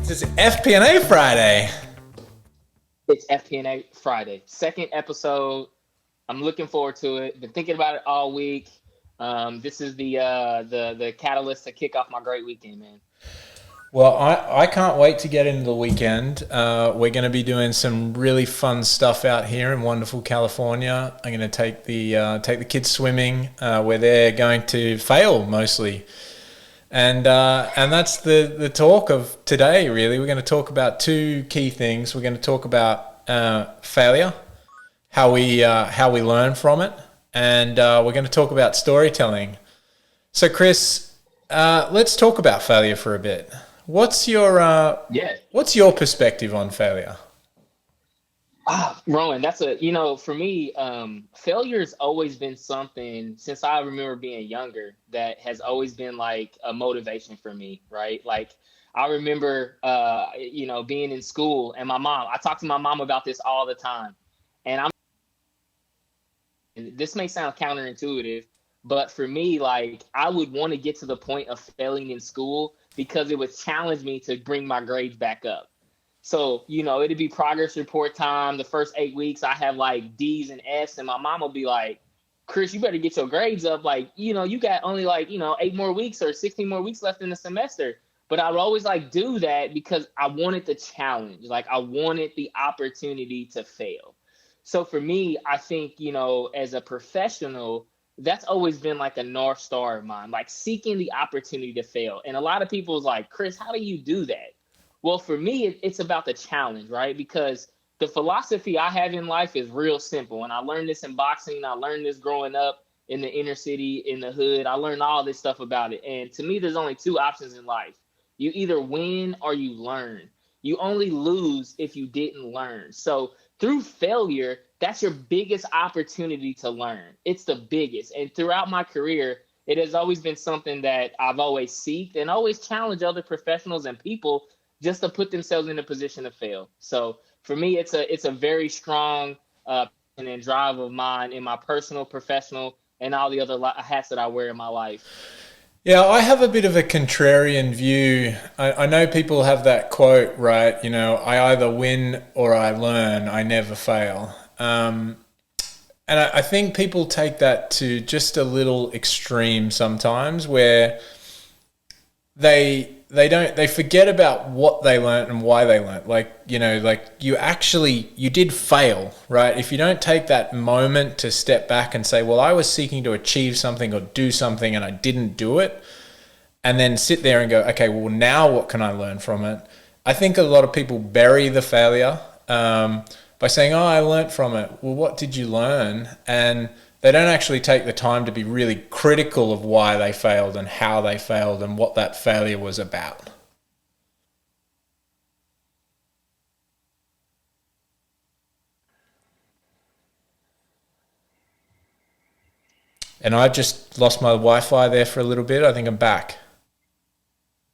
It's FP&A Friday. It's FP&A Friday, second episode. I'm looking forward to it. Been thinking about it all week. This is the catalyst to kick off my great weekend, man. Well, I can't wait to get into the weekend. We're going to be doing some really fun stuff out here in wonderful California. I'm going to take the kids swimming, where they're going to fail mostly, and that's the talk of today. Really, we're going to talk about two key things. We're going to talk about failure, how we learn from it, and we're going to talk about storytelling. So, Chris, let's talk about failure for a bit. What's your perspective on failure? Rowan, for me, failure's always been something since I remember being younger that has always been like a motivation for me, right? Like I remember, being in school and I talk to my mom about this all the time. And this may sound counterintuitive, but for me, like I would want to get to the point of failing in school because it would challenge me to bring my grades back up. So, it'd be progress report time. The first 8 weeks, I have like D's and F's, and my mom will be like, Chris, you better get your grades up. Like, you got only 8 more weeks or 16 more weeks left in the semester. But I would always like do that because I wanted the challenge. Like I wanted the opportunity to fail. So for me, I think, as a professional, that's always been like a North Star of mine, like seeking the opportunity to fail. And a lot of people's like, Chris, how do you do that? Well, for me, it's about the challenge, right? Because the philosophy I have in life is real simple. And I learned this in boxing. I learned this growing up in the inner city, in the hood. I learned all this stuff about it. And to me, there's only two options in life. You either win or you learn. You only lose if you didn't learn. So through failure, that's your biggest opportunity to learn. It's the biggest. And throughout my career, it has always been something that I've always seeked and always challenged other professionals and people just to put themselves in a position to fail. So for me, it's a very strong and drive of mine in my personal, professional, and all the other hats that I wear in my life. Yeah, I have a bit of a contrarian view. I know people have that quote, right? I either win or I learn. I never fail. And I think people take that to just a little extreme sometimes, where they forget about what they learned and why they learned. You did fail, right? If you don't take that moment to step back and say, well, I was seeking to achieve something or do something and I didn't do it, and then sit there and go, okay, well, now what can I learn from it? I think a lot of people bury the failure by saying, oh, I learned from it. Well, what did you learn? And they don't actually take the time to be really critical of why they failed and how they failed and what that failure was about. And I just lost my Wi-Fi there for a little bit. I think I'm back.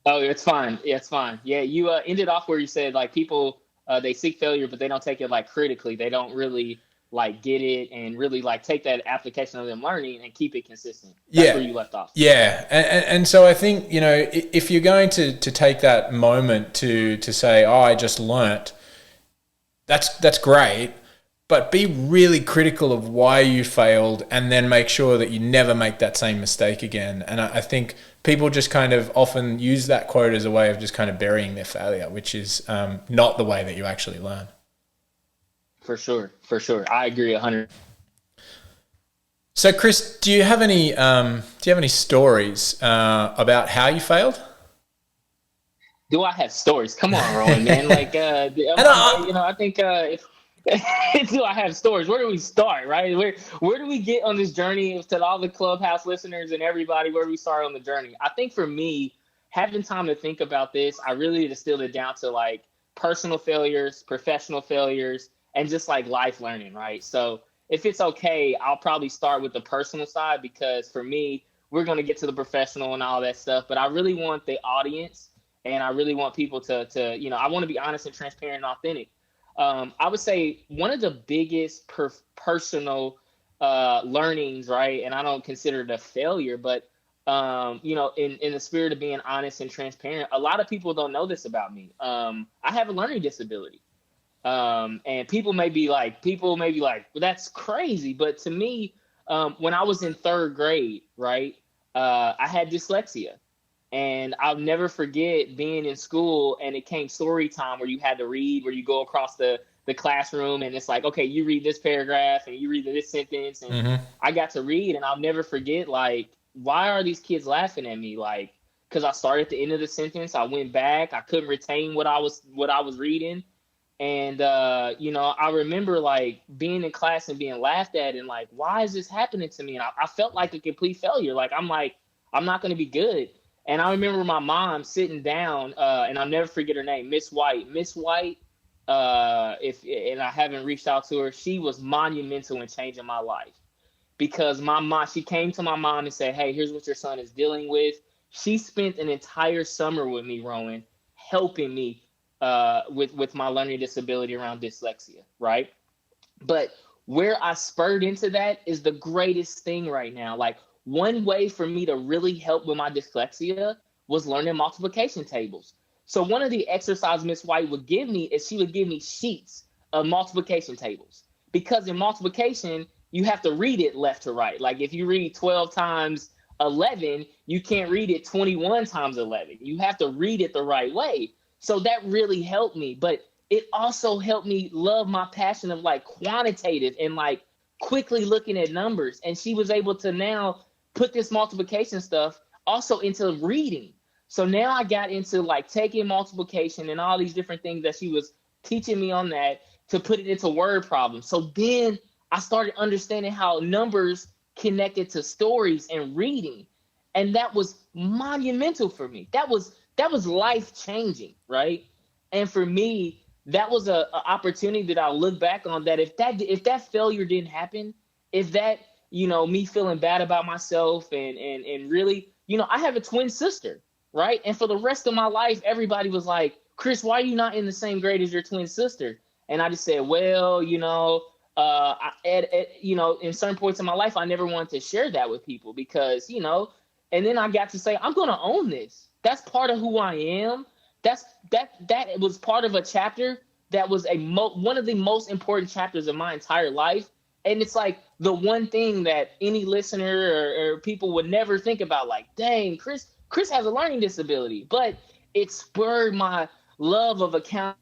Oh, it's fine. Yeah, it's fine. Yeah, you ended off where you said like people they seek failure, but they don't take it like critically. They don't really like get it and really like take that application of them learning and keep it consistent. That's where you left off. Yeah. And so I think, if you're going to take that moment to say, oh, I just learnt, that's great. But be really critical of why you failed and then make sure that you never make that same mistake again. And I think people just kind of often use that quote as a way of just kind of burying their failure, which is not the way that you actually learn. For sure. I agree 100. So, Chris, do you have any stories about how you failed? Do I have stories? Come on, Rowan, man. Like, I think if do I have stories? Where do we start, right? Where do we get on this journey to all the Clubhouse listeners and everybody? Where do we start on the journey? I think for me, having time to think about this, I really distilled it down to like personal failures, professional failures, and just like life learning, right? So if it's okay, I'll probably start with the personal side because for me, we're going to get to the professional and all that stuff. But I really want the audience and I really want people to I want to be honest and transparent and authentic. I would say one of the biggest personal learnings, right? And I don't consider it a failure, but in the spirit of being honest and transparent, a lot of people don't know this about me. I have a learning disability. And people may be like, well, that's crazy. But to me, when I was in third grade, right, I had dyslexia. And I'll never forget being in school and it came story time where you had to read, where you go across the classroom and it's like, okay, you read this paragraph and you read this sentence. And I got to read, and I'll never forget, like, why are these kids laughing at me? Like, because I started at the end of the sentence, I went back, I couldn't retain what I was reading. And, I remember like being in class and being laughed at and like, why is this happening to me? And I felt like a complete failure. Like, I'm not going to be good. And I remember my mom sitting down, and I'll never forget her name, Miss White. Miss White, and I haven't reached out to her, she was monumental in changing my life. Because my mom, she came to my mom and said, hey, here's what your son is dealing with. She spent an entire summer with me, Rowan, helping me with my learning disability around dyslexia, right? But where I spurred into that is the greatest thing right now. Like, one way for me to really help with my dyslexia was learning multiplication tables. So one of the exercises Miss White would give me is she would give me sheets of multiplication tables. Because in multiplication, you have to read it left to right. Like, if you read 12 times 11, you can't read it 21 times 11. You have to read it the right way. So that really helped me. But it also helped me love my passion of like quantitative and like quickly looking at numbers. And she was able to now put this multiplication stuff also into reading. So now I got into like taking multiplication and all these different things that she was teaching me on that to put it into word problems. So then I started understanding how numbers connected to stories and reading. And that was monumental for me. That was life changing, right? And for me, that was a opportunity that I'll look back on, that if that failure didn't happen, if that, me feeling bad about myself and really, I have a twin sister, right? And for the rest of my life, everybody was like, Chris, why are you not in the same grade as your twin sister? And I just said, well, in certain points in my life, I never wanted to share that with people because, and then I got to say, I'm going to own this. That's part of who I am. That was part of a chapter that was one of the most important chapters of my entire life. And it's like the one thing that any listener or people would never think about, like, dang, Chris has a learning disability, but it spurred my love of accounting.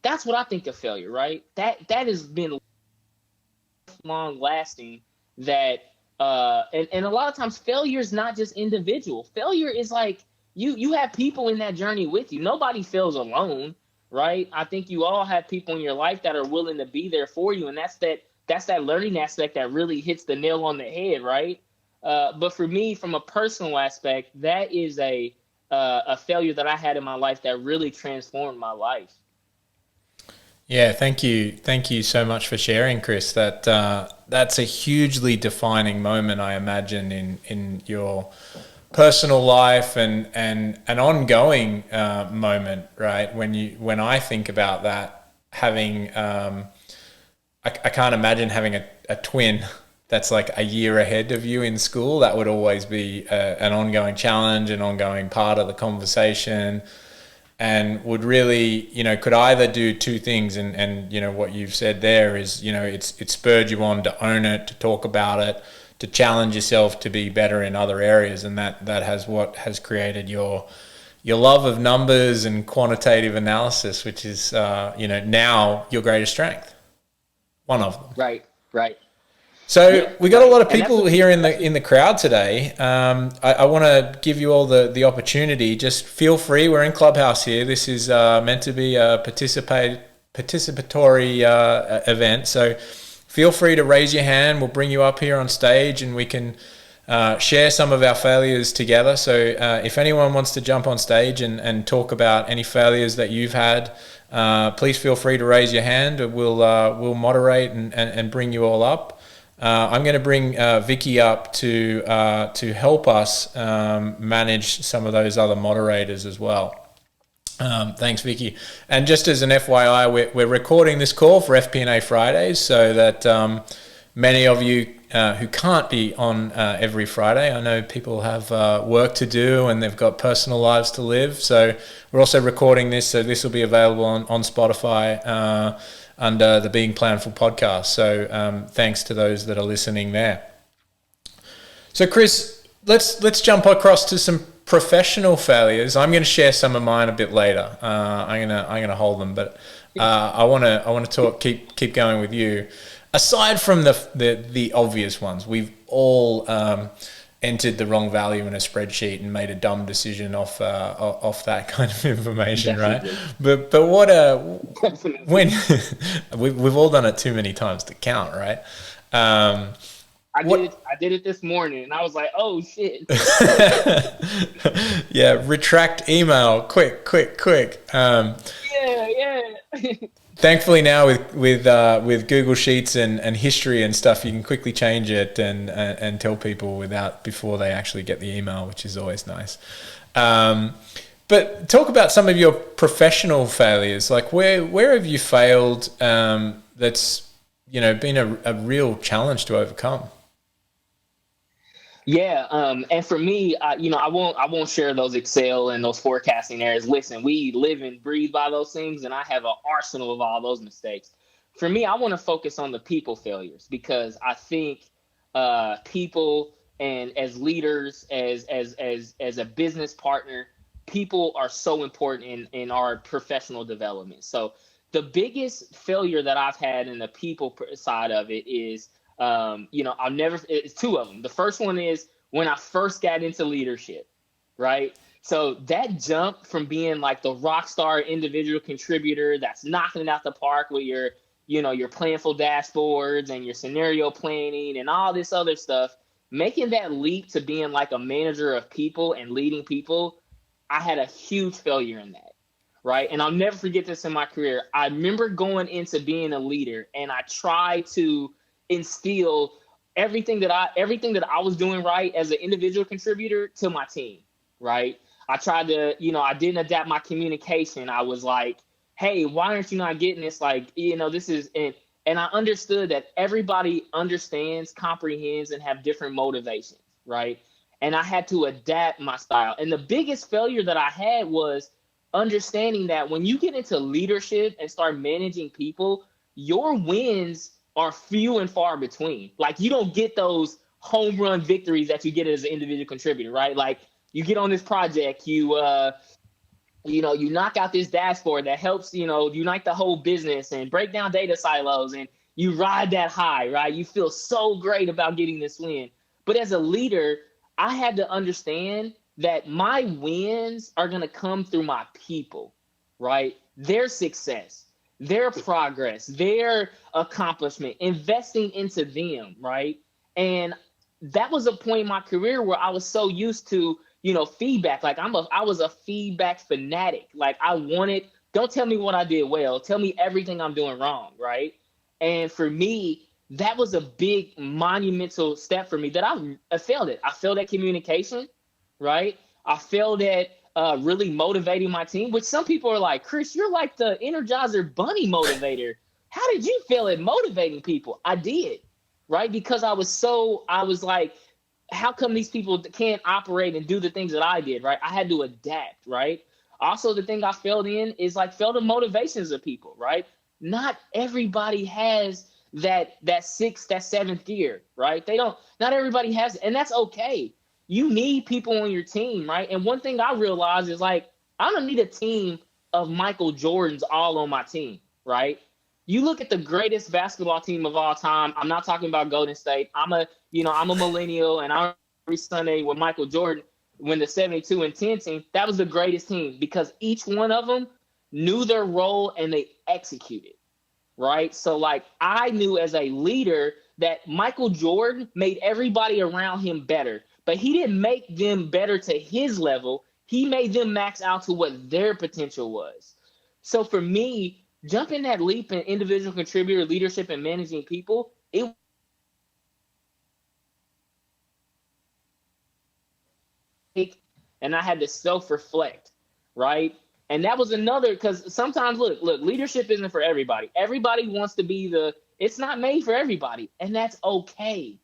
That's what I think of failure, right? That has been long lasting. That and a lot of times failure is not just individual. Failure is like you have people in that journey with you. Nobody fails alone, right? I think you all have people in your life that are willing to be there for you, and that's that learning aspect that really hits the nail on the head, right? But for me, from a personal aspect, that is a failure that I had in my life that really transformed my life. Yeah, thank you so much for sharing, Chris. That's a hugely defining moment, I imagine, in your personal life and an ongoing moment, right? When I think about that, having I can't imagine having a twin that's like a year ahead of you in school. That would always be an ongoing challenge, an ongoing part of the conversation. And would really, could either do two things. And what you've said there is, it spurred you on to own it, to talk about it, to challenge yourself to be better in other areas. And that has created your love of numbers and quantitative analysis, which is, now your greatest strength. One of them. Right. So we got a lot of people here in the crowd today. I want to give you all the opportunity. Just feel free. We're in Clubhouse here. This is meant to be a participatory event. So feel free to raise your hand. We'll bring you up here on stage and we can share some of our failures together. So if anyone wants to jump on stage and talk about any failures that you've had, please feel free to raise your hand. We'll moderate and bring you all up. I'm going to bring Vicky up to help us manage some of those other moderators as well. Thanks, Vicky. And just as an FYI, we're recording this call for FP&A Fridays so that many of you who can't be on every Friday, I know people have work to do and they've got personal lives to live. So we're also recording this, so this will be available on Spotify under the Being Planful podcast. So thanks to those that are listening there. So Chris, let's jump across to some professional failures. I'm going to share some of mine a bit later. I'm gonna hold them, but I want to talk. Keep going with you. Aside from the obvious ones, we've all entered the wrong value in a spreadsheet and made a dumb decision off that kind of information, Definitely. right? But what when we've all done it too many times to count, right? I did it this morning, and I was like, "Oh shit!" Yeah, retract email, quick. Yeah. Thankfully now with Google Sheets and history and stuff, you can quickly change it and tell people before they actually get the email, which is always nice. But talk about some of your professional failures. Like where have you failed? That's been a real challenge to overcome. Yeah, and for me, I won't share those Excel and those forecasting areas. Listen, we live and breathe by those things, and I have an arsenal of all those mistakes. For me, I want to focus on the people failures because I think people and as leaders, as a business partner, people are so important in our professional development. So the biggest failure that I've had in the people side of it is it's two of them. The first one is when I first got into leadership, right? So that jump from being like the rock star individual contributor that's knocking it out the park with your planful dashboards and your scenario planning and all this other stuff, making that leap to being like a manager of people and leading people, I had a huge failure in that. Right. And I'll never forget this in my career. I remember going into being a leader and I tried to instill everything that I was doing right as an individual contributor to my team. Right. I tried to, I didn't adapt my communication. I was like, hey, why aren't you not getting this? Like, this is, and I understood that everybody understands, comprehends, and have different motivations. Right. And I had to adapt my style. And the biggest failure that I had was understanding that when you get into leadership and start managing people, your wins are few and far between. Like you don't get those home run victories that you get as an individual contributor, right? Like you get on this project, you knock out this dashboard that helps, unite the whole business and break down data silos, and you ride that high, right? You feel so great about getting this win. But as a leader, I had to understand that my wins are going to come through my people, right? Their success, their progress, their accomplishment, investing into them, right? And that was a point in my career where I was so used to, feedback. Like I was a feedback fanatic. Like don't tell me what I did well. Tell me everything I'm doing wrong, right? And for me, that was a big monumental step for me that I failed at. I failed at communication, right? I failed at really motivating my team, which some people are like, Chris, you're like the Energizer Bunny motivator. How did you fail at motivating people? I did, right? Because I was like, how come these people can't operate and do the things that I did, right? I had to adapt, right? Also, the thing I failed in is like failed in motivations of people, right? Not everybody has that sixth, that seventh gear, right? Not everybody has, and that's okay. You need people on your team, right? And one thing I realized is like, I don't need a team of Michael Jordans all on my team, right? You look at the greatest basketball team of all time. I'm not talking about Golden State. I'm a millennial, and I'm every Sunday with Michael Jordan when the 72 and 10 team, that was the greatest team because each one of them knew their role and they executed, right? So like I knew as a leader that Michael Jordan made everybody around him better, but he didn't make them better to his level. He made them max out to what their potential was. So for me, jumping that leap in individual contributor leadership and managing people, and I had to self-reflect, right? And that was another, because sometimes look, leadership isn't for everybody. Everybody wants to be it's not made for everybody, and that's okay,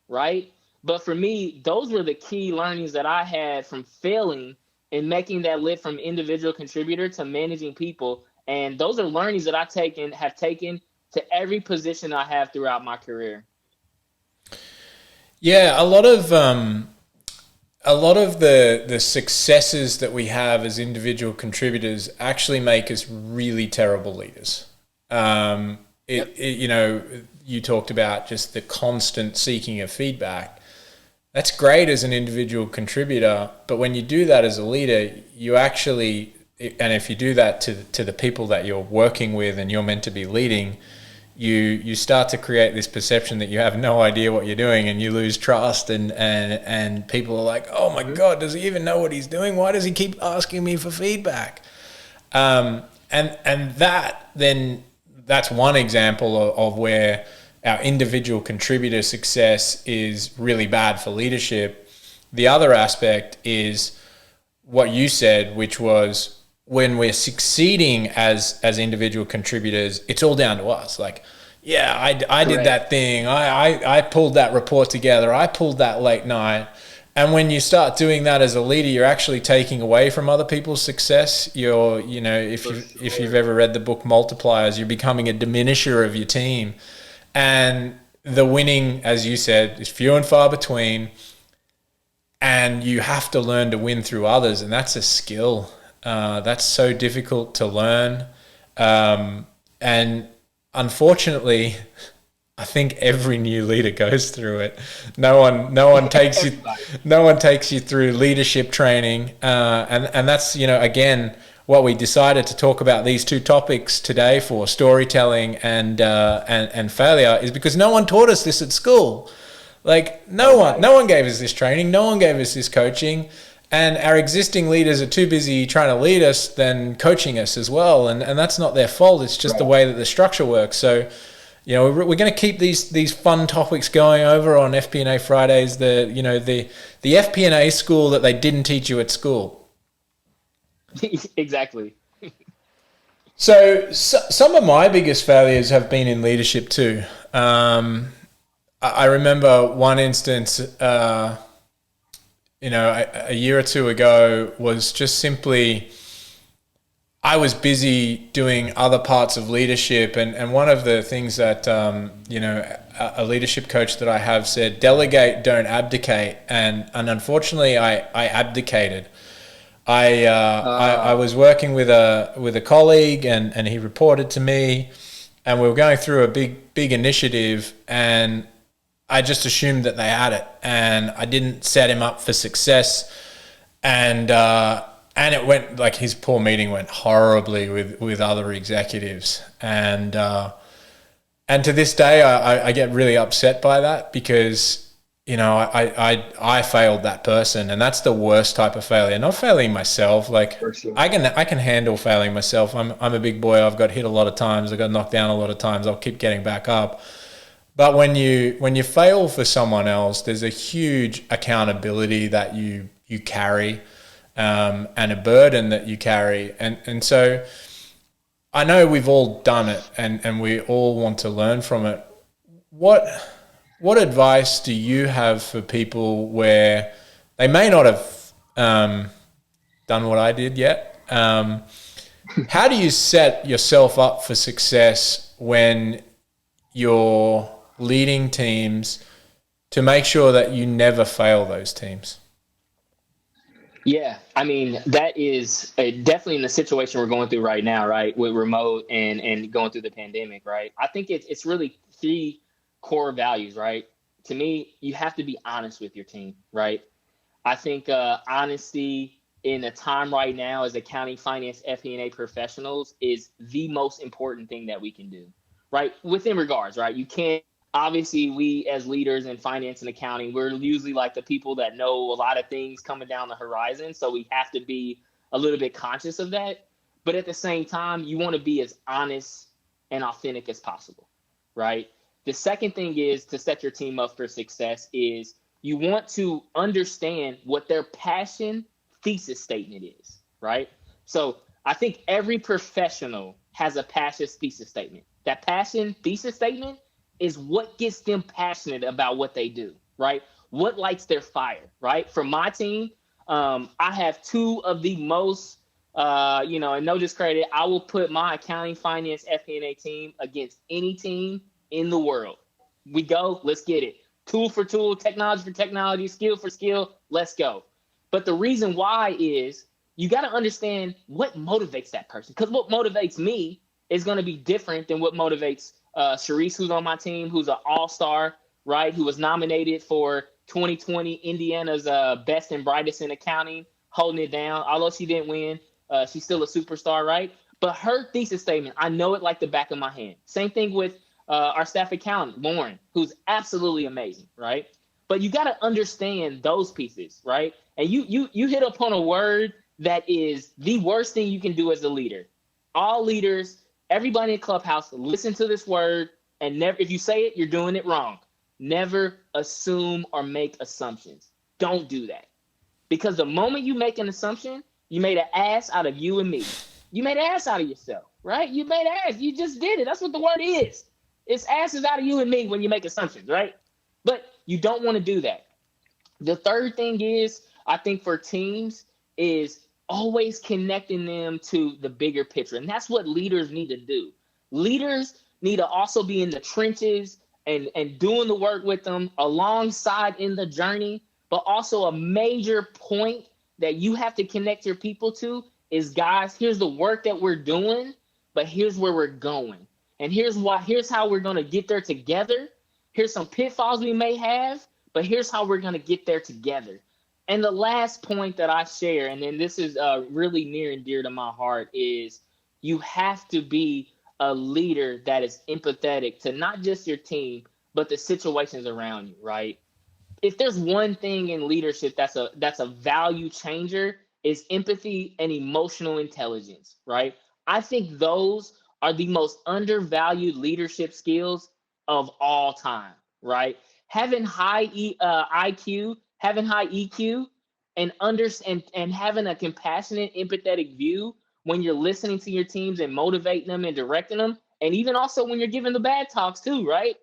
right? But for me, those were the key learnings that I had from failing and making that lift from individual contributor to managing people. And those are learnings that have taken to every position I have throughout my career. Yeah, a lot of the successes that we have as individual contributors actually make us really terrible leaders. You know, you talked about just the constant seeking of feedback. That's great as an individual contributor, but when you do that as a leader, you actually, and if you do that to the people that you're working with and you're meant to be leading, you start to create this perception that you have no idea what you're doing, and you lose trust, and people are like, oh my God, does he even know what he's doing? Why does he keep asking me for feedback? And that's one example of where our individual contributor success is really bad for leadership. The other aspect is what you said, which was when we're succeeding as individual contributors, it's all down to us. Like, yeah, I did that thing. I pulled that report together. I pulled that late night. And when you start doing that as a leader, you're actually taking away from other people's success. If you've ever read the book Multipliers, you're becoming a diminisher of your team. And the winning, as you said, is few and far between. And you have to learn to win through others. And that's a skill. That's so difficult to learn. And unfortunately, I think every new leader goes through it. No one takes you through leadership training. And that's, again, what we decided to talk about these two topics today for, storytelling and failure, is because no one taught us this at school. Like no one gave us this training. No one gave us this coaching. And our existing leaders are too busy trying to lead us than coaching us as well. And that's not their fault. It's just the way that the structure works. So, we're going to keep these fun topics going over on FP&A Fridays. The FP&A school that they didn't teach you at school. Exactly. So some of my biggest failures have been in leadership too. I remember one instance, a year or two ago, was just simply, I was busy doing other parts of leadership. And one of the things that, a leadership coach that I have said, delegate, don't abdicate. And unfortunately, I abdicated. I was working with a colleague, and he reported to me, and we were going through a big initiative, and I just assumed that they had it, and I didn't set him up for success, and it went, like, his poor meeting went horribly with other executives, and to this day I get really upset by that, because I failed that person, and that's the worst type of failure. Not failing myself. Like, sure. I can handle failing myself. I'm a big boy. I've got hit a lot of times. I got knocked down a lot of times. I'll keep getting back up. But when you fail for someone else, there's a huge accountability that you carry, and a burden that you carry, and so I know we've all done it, and we all want to learn from it. What advice do you have for people where they may not have done what I did yet? How do you set yourself up for success when you're leading teams to make sure that you never fail those teams? Yeah, I mean, that is definitely in the situation we're going through right now, right, with remote and going through the pandemic, right? I think it's really three core values, right? To me, you have to be honest with your team, right? I think honesty in a time right now as accounting, finance, FP&A professionals is the most important thing that we can do, right? Within regards, right? You can't, obviously, we as leaders in finance and accounting, we're usually like the people that know a lot of things coming down the horizon. So we have to be a little bit conscious of that. But at the same time, you want to be as honest and authentic as possible, right? The second thing is to set your team up for success is you want to understand what their passion thesis statement is, right? So I think every professional has a passion thesis statement. That passion thesis statement is what gets them passionate about what they do, right? What lights their fire, right? For my team, I have two of the most, and no discredit, I will put my accounting, finance, FP&A team against any team in the world. We go, let's get it. Tool for tool, technology for technology, skill for skill, let's go. But the reason why is you got to understand what motivates that person. Because what motivates me is going to be different than what motivates Sharice, who's on my team, who's an all-star, right? Who was nominated for 2020 Indiana's best and brightest in accounting, holding it down. Although she didn't win, she's still a superstar, right? But her thesis statement, I know it like the back of my hand. Same thing with our staff accountant, Lauren, who's absolutely amazing, right? But you got to understand those pieces, right? And you hit upon a word that is the worst thing you can do as a leader. All leaders, everybody in Clubhouse, listen to this word, and never, if you say it, you're doing it wrong. Never assume or make assumptions. Don't do that. Because the moment you make an assumption, you made an ass out of you and me. You made an ass out of yourself, right? You made an ass. You just did it. That's what the word is. It's asses out of you and me when you make assumptions, right? But you don't want to do that. The third thing is, I think for teams, is always connecting them to the bigger picture. And that's what leaders need to do. Leaders need to also be in the trenches and doing the work with them alongside in the journey. But also a major point that you have to connect your people to is, guys, here's the work that we're doing, but here's where we're going. And here's how we're going to get there together. Here's some pitfalls we may have, but here's how we're going to get there together. And the last point that I share, and then this is really near and dear to my heart, is you have to be a leader that is empathetic to not just your team, but the situations around you, right? If there's one thing in leadership that's a value changer, is empathy and emotional intelligence, right? I think those are the most undervalued leadership skills of all time, right? Having high IQ, having high EQ, and having a compassionate, empathetic view when you're listening to your teams and motivating them and directing them, and even also when you're giving the bad talks too, right?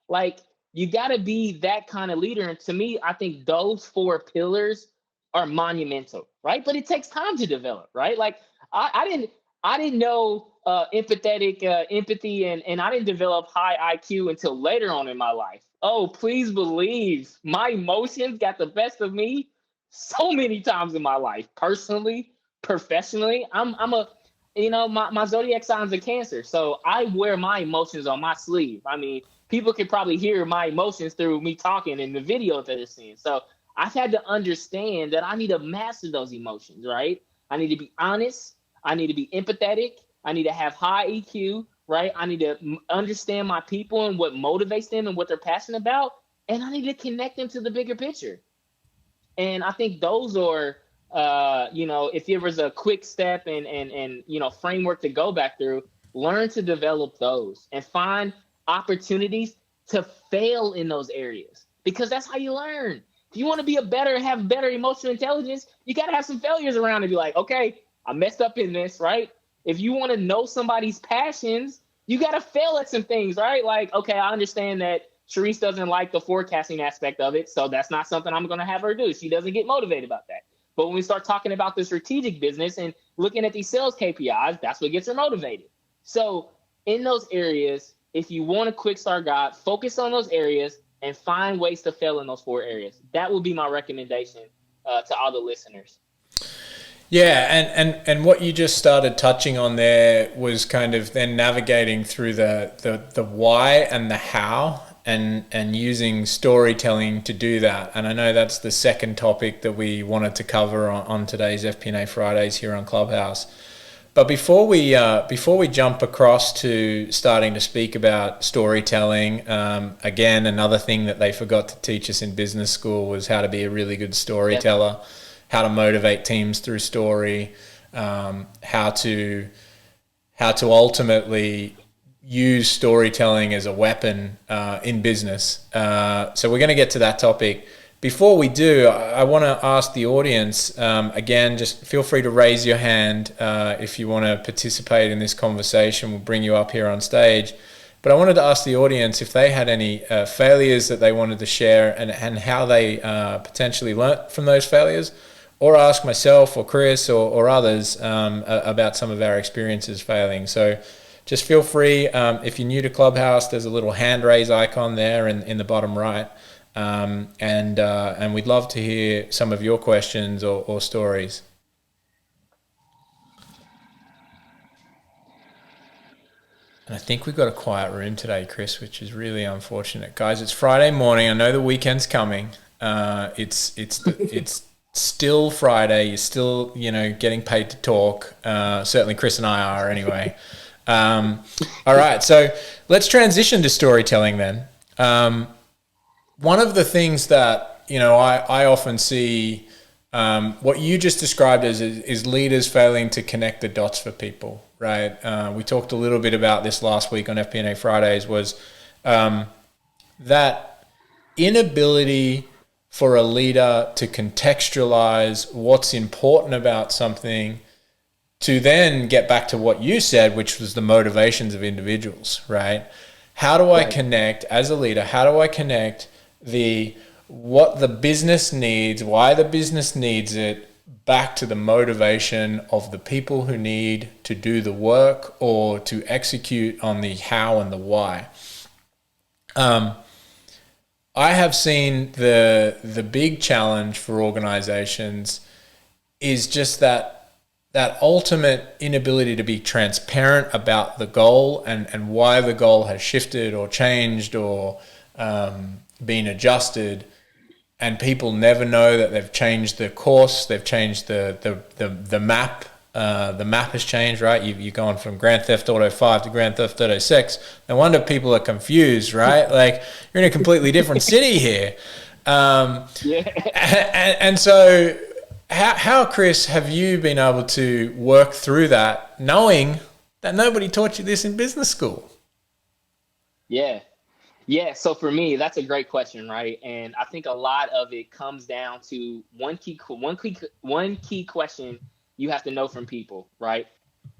Like, you got to be that kind of leader. And to me, I think those four pillars are monumental, right? But it takes time to develop, right? Like, I didn't know empathy, and I didn't develop high IQ until later on in my life. Oh, please believe my emotions got the best of me so many times in my life, personally, professionally. My zodiac sign's a Cancer, so I wear my emotions on my sleeve. I mean, people can probably hear my emotions through me talking in the video that they're seeing. So I've had to understand that I need to master those emotions, right? I need to be honest. I need to be empathetic. I need to have high EQ, right? I need to understand my people and what motivates them and what they're passionate about. And I need to connect them to the bigger picture. And I think those are, if there was a quick step and framework to go back through, learn to develop those and find opportunities to fail in those areas, because that's how you learn. If you want to have better emotional intelligence, you got to have some failures around and be like, okay, I messed up in this, right? If you want to know somebody's passions, you got to fail at some things, right? Like, okay, I understand that Sharice doesn't like the forecasting aspect of it, so that's not something I'm going to have her do. She doesn't get motivated about that. But when we start talking about the strategic business and looking at these sales KPIs, that's what gets her motivated. So in those areas, if you want a quick start guide, focus on those areas and find ways to fail in those four areas. That would be my recommendation to all the listeners. Yeah, and what you just started touching on there was kind of then navigating through the why and the how, and using storytelling to do that. And I know that's the second topic that we wanted to cover on today's FP&A Fridays here on Clubhouse. But before we jump across to starting to speak about storytelling, again, another thing that they forgot to teach us in business school was how to be a really good storyteller. Yep. How to motivate teams through story, how to ultimately use storytelling as a weapon in business. So we're going to get to that topic. Before we do, I want to ask the audience, again, just feel free to raise your hand if you want to participate in this conversation. We'll bring you up here on stage. But I wanted to ask the audience if they had any failures that they wanted to share and how they potentially learnt from those failures, or ask myself or Chris or others about some of our experiences failing. So just feel free. If you're new to Clubhouse, there's a little hand raise icon there in the bottom right. And we'd love to hear some of your questions or stories. And I think we've got a quiet room today, Chris, which is really unfortunate. Guys, it's Friday morning. I know the weekend's coming. It's still Friday. You're still, getting paid to talk. Certainly Chris and I are anyway. All right, so let's transition to storytelling then. One of the things that, I often see, what you just described as is leaders failing to connect the dots for people, right? We talked a little bit about this last week on FP&A Fridays, was that inability for a leader to contextualize what's important about something to then get back to what you said, which was the motivations of individuals, right? How do I connect, as a leader, how do I connect what the business needs, why the business needs it, back to the motivation of the people who need to do the work or to execute on the how and the why? I have seen the big challenge for organizations is just that ultimate inability to be transparent about the goal and why the goal has shifted or changed or been adjusted, and people never know that they've changed the course, they've changed the map. The map has changed, right? You've gone from Grand Theft Auto 5 to Grand Theft Auto 6. No wonder people are confused, right? Like, you're in a completely different city here. And so how, Chris, have you been able to work through that, knowing that nobody taught you this in business school? Yeah, so for me, that's a great question, right? And I think a lot of it comes down to one key question you have to know from people, right?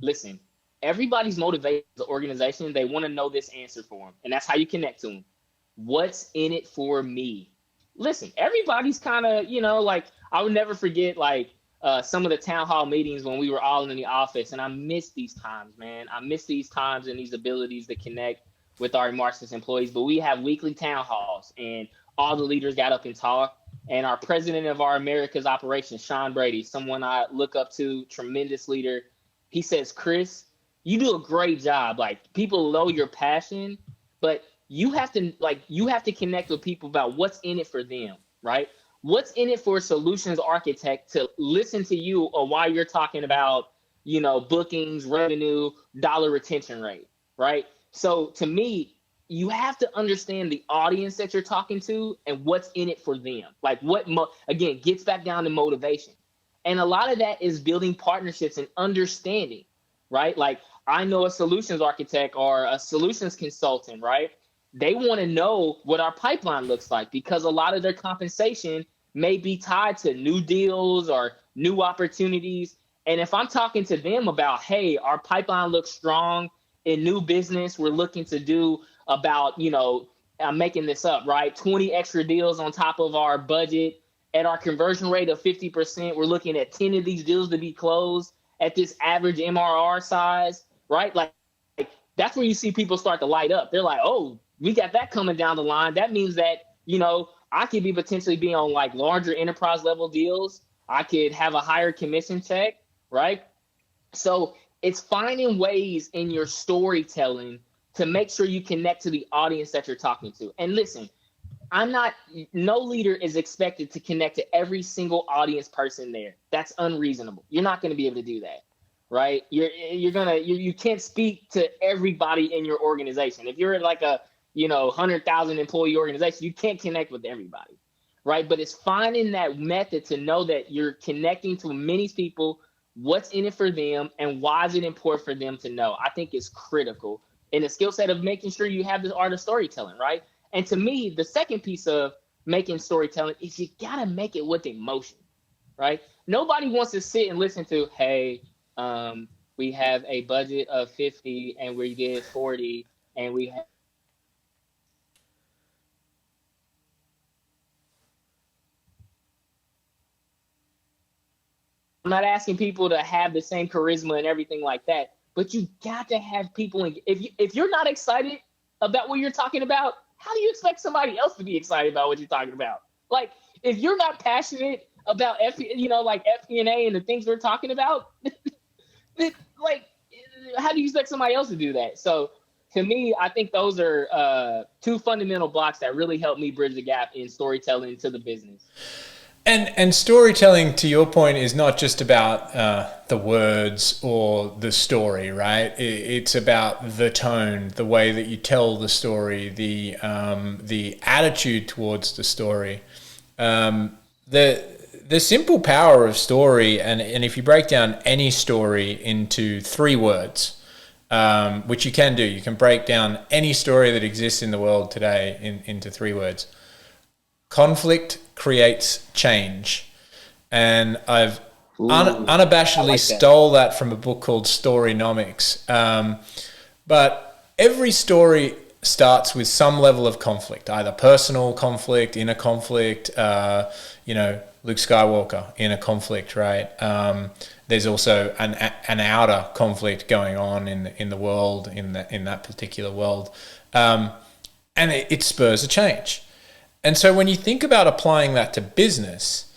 Listen, everybody's motivated as an organization. They want to know this answer for them, and that's how you connect to them. What's in it for me? Listen, everybody's kind of, like, I would never forget, some of the town hall meetings when we were all in the office, and I miss these times, man. I miss these times and these abilities to connect with our Marxist employees. But we have weekly town halls, and all the leaders got up and talked. And our president of our America's operations, Sean Brady, someone I look up to, tremendous leader, he says, Chris, you do a great job. Like, people know your passion, but you have to connect with people about what's in it for them, right? What's in it for a solutions architect to listen to you or why you're talking about, bookings, revenue, dollar retention rate, right? So to me, you have to understand the audience that you're talking to and what's in it for them. Like, again, gets back down to motivation. And a lot of that is building partnerships and understanding, right? Like, I know a solutions architect or a solutions consultant, right? They want to know what our pipeline looks like, because a lot of their compensation may be tied to new deals or new opportunities. And if I'm talking to them about, hey, our pipeline looks strong, in new business, we're looking to do about, I'm making this up, right? 20 extra deals on top of our budget at our conversion rate of 50%. We're looking at 10 of these deals to be closed at this average MRR size, right? Like that's where you see people start to light up. They're like, oh, we got that coming down the line. That means that, I could be potentially be on like larger enterprise level deals. I could have a higher commission check, right? So it's finding ways in your storytelling to make sure you connect to the audience that you're talking to. And listen, no leader is expected to connect to every single audience person there. That's unreasonable. You're not going to be able to do that, right? You can't speak to everybody in your organization. If you're like a, 100,000 employee organization, you can't connect with everybody, right? But it's finding that method to know that you're connecting to many people, what's in it for them, and why is it important for them to know. I think it's critical in the skill set of making sure you have this art of storytelling, right? And to me, the second piece of making storytelling is you gotta make it with emotion, right? Nobody wants to sit and listen to, hey, we have a budget of 50 and we did 40 and we have. I'm not asking people to have the same charisma and everything like that, but you got to have people. If you're not excited about what you're talking about, how do you expect somebody else to be excited about what you're talking about? Like, if you're not passionate about like FP&A and the things we're talking about, like, how do you expect somebody else to do that? So, to me, I think those are two fundamental blocks that really help me bridge the gap in storytelling to the business. And storytelling, to your point, is not just about the words or the story, right? It's about the tone, the way that you tell the story, the attitude towards the story. The simple power of story, and if you break down any story into 3 words, which you can do, you can break down any story that exists in the world today into 3 words. Conflict creates change. And I've unabashedly like stole that from a book called Storynomics. But every story starts with some level of conflict, either personal conflict, inner conflict, Luke Skywalker, inner conflict, right? There's also an outer conflict going on in the world, in that particular world. And it spurs a change. And so when you think about applying that to business,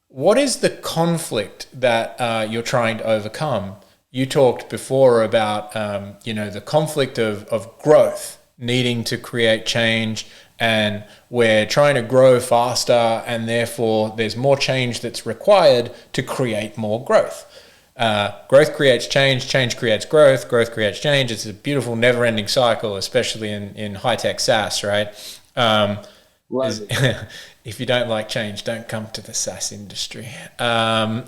what is the conflict that you're trying to overcome? You talked before about, the conflict of growth, needing to create change, and we're trying to grow faster, and therefore there's more change that's required to create more growth. Growth creates change creates growth creates change. It's a beautiful never-ending cycle, especially in high-tech SaaS, right? If you don't like change, don't come to the SaaS industry. And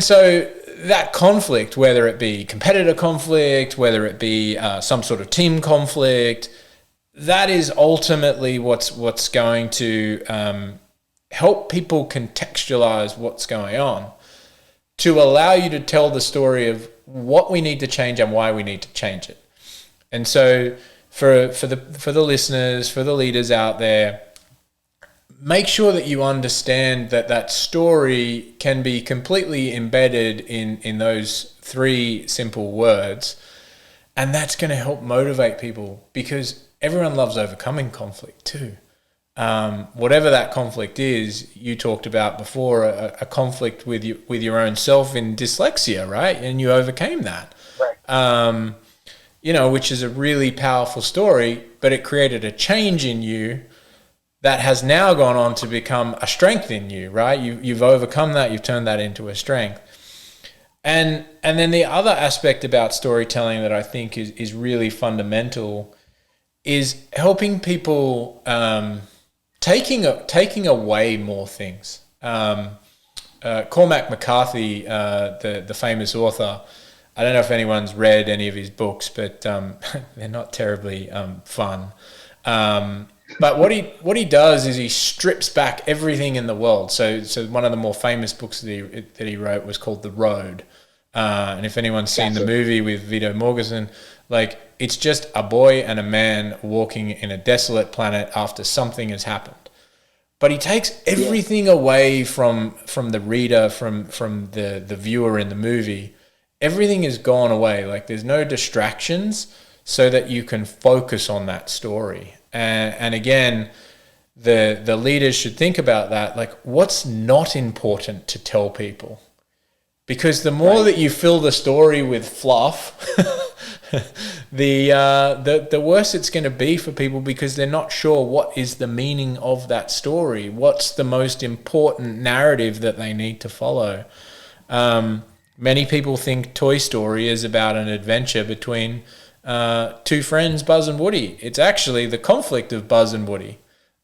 so that conflict, whether it be competitor conflict, whether it be some sort of team conflict, that is ultimately what's going to help people contextualize what's going on, to allow you to tell the story of what we need to change and why we need to change it. And so for the listeners, for the leaders out there, make sure that you understand that story can be completely embedded in those 3 simple words, and that's going to help motivate people, because everyone loves overcoming conflict too. Whatever that conflict is, you talked about before, a conflict with your own self in dyslexia, right? And you overcame that. Right. Which is a really powerful story, but it created a change in you that has now gone on to become a strength in you, right? You've overcome that, you've turned that into a strength. And then the other aspect about storytelling that I think is really fundamental is helping people taking away more things. Cormac McCarthy, the famous author, I don't know if anyone's read any of his books, but they're not terribly fun. But what he does is he strips back everything in the world. So one of the more famous books that he wrote was called The Road. And if anyone's seen the movie with Viggo Mortensen, like, it's just a boy and a man walking in a desolate planet after something has happened. But he takes everything away from the reader, from the viewer in the movie. Everything is gone away. Like, there's no distractions, so that you can focus on that story. And again, the leaders should think about that. Like, what's not important to tell people? Because the more that you fill the story with fluff, the worse it's going to be for people, because they're not sure what is the meaning of that story. What's the most important narrative that they need to follow? Many people think Toy Story is about an adventure between 2 friends, Buzz and Woody. It's actually the conflict of Buzz and Woody.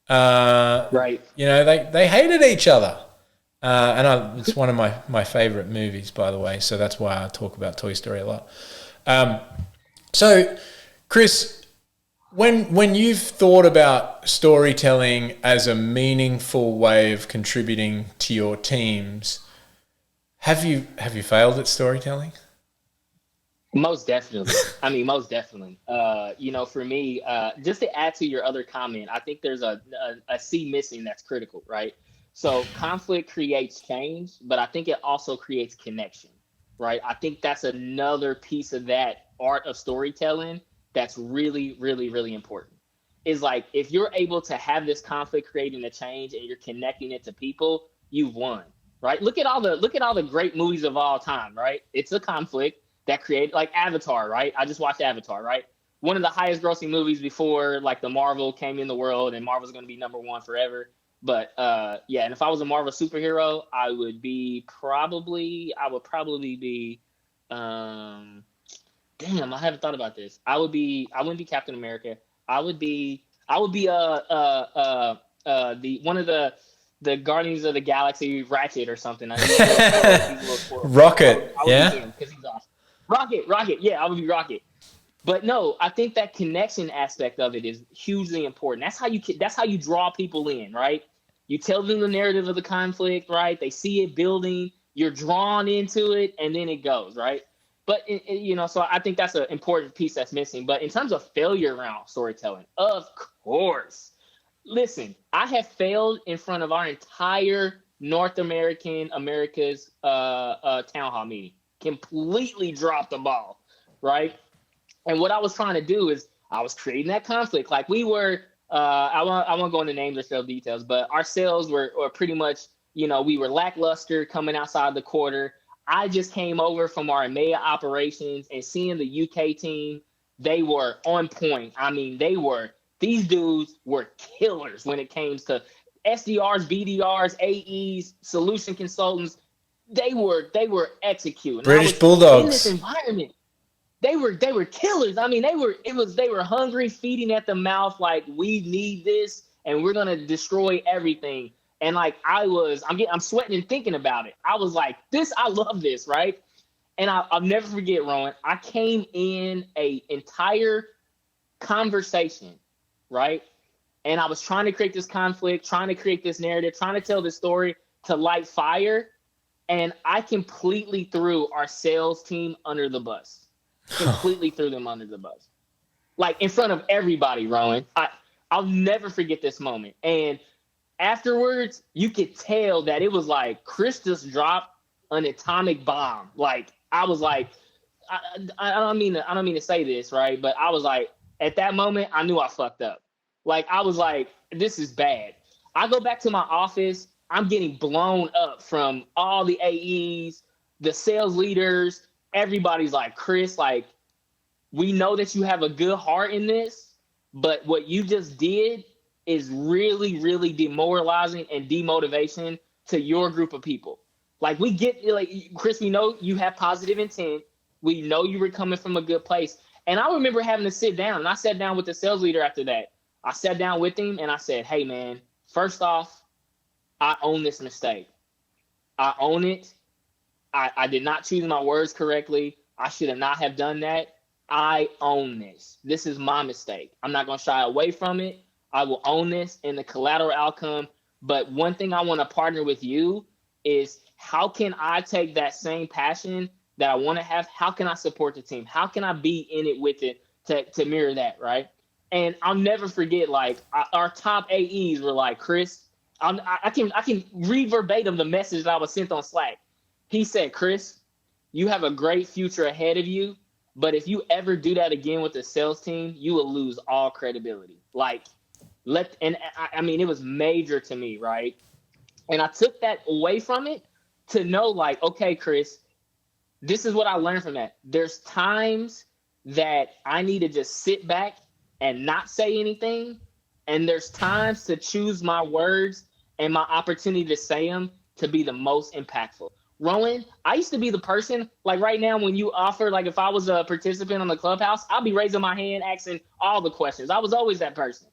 Right. They hated each other. It's one of my favorite movies, by the way. So that's why I talk about Toy Story a lot. So, Chris, When you've thought about storytelling as a meaningful way of contributing to your teams, have you failed at storytelling? Most definitely. I mean, most definitely. For me, just to add to your other comment, I think there's a C missing that's critical, right? So conflict creates change, but I think it also creates connection, right? I think that's another piece of that art of storytelling that's really, really, really important. Is like if you're able to have this conflict creating a change and you're connecting it to people, you've won, right? Look at all the great movies of all time, right? It's a conflict that created like Avatar, right? I just watched Avatar, right? One of the highest grossing movies before like the Marvel came in the world, and Marvel's going to be number one forever. But yeah, and if I was a Marvel superhero, I would probably be um damn, I haven't thought about this. I wouldn't be Captain America. I would be the one of the Guardians of the Galaxy Ratchet or something. He's a little spoiled. Rocket, I would be yeah. him because he's awesome. Rocket, yeah, I would be Rocket. But no, I think that connection aspect of it is hugely important. That's how you draw people in, right? You tell them the narrative of the conflict, right? They see it building, you're drawn into it, and then it goes, right? But so I think that's an important piece that's missing. But in terms of failure around storytelling, of course, listen, I have failed in front of our entire America's town hall meeting. Completely dropped the ball, right? And what I was trying to do is I was creating that conflict. Like we were, I won't go into names or sales details, but our sales were pretty much, we were lackluster coming outside the quarter. I just came over from our EMEA operations and seeing the UK team, they were on point. I mean, these dudes were killers when it came to SDRs, BDRs, AEs, solution consultants. They were executing. I British was in this Bulldogs. environment. They were killers. I mean, they were hungry, feeding at the mouth like we need this and we're gonna destroy everything. And like I'm sweating and thinking about it. I was like, I love this, right? And I'll never forget, Rowan. I came in a entire conversation, right? And I was trying to create this conflict, trying to create this narrative, trying to tell this story to light fire, and I completely threw our sales team under the bus. Completely threw them under the bus, like in front of everybody, Rowan. I'll never forget this moment. And afterwards, you could tell that it was like Chris just dropped an atomic bomb. Like I was like, I don't mean to say this, right? But I was like, at that moment, I knew I fucked up. Like I was like, this is bad. I go back to my office. I'm getting blown up from all the AEs, the sales leaders. Everybody's like, Chris, like, we know that you have a good heart in this, but what you just did is really, really demoralizing and demotivation to your group of people. Like we get like Chris, we know you have positive intent. We know you were coming from a good place. And I remember having to sit down, and I sat down with the sales leader after that. I sat down with him and I said, hey man, first off, I own this mistake. I own it. I did not choose my words correctly. I should have not have done that. I own this. This is my mistake. I'm not going to shy away from it. I will own this in the collateral outcome. But one thing I want to partner with you is how can I take that same passion that I want to have? How can I support the team? How can I be in it with it to mirror that, right? And I'll never forget, like, our top AEs were like, Chris, I can read verbatim the message that I was sent on Slack. He said, Chris, you have a great future ahead of you, but if you ever do that again with the sales team, you will lose all credibility. Like, I mean, it was major to me, right? And I took that away from it to know, like, okay, Chris, this is what I learned from that. There's times that I need to just sit back and not say anything. And there's times to choose my words and my opportunity to say them to be the most impactful. Rowan, I used to be the person, like right now, when you offer, like if I was a participant on the Clubhouse, I'll be raising my hand, asking all the questions. I was always that person.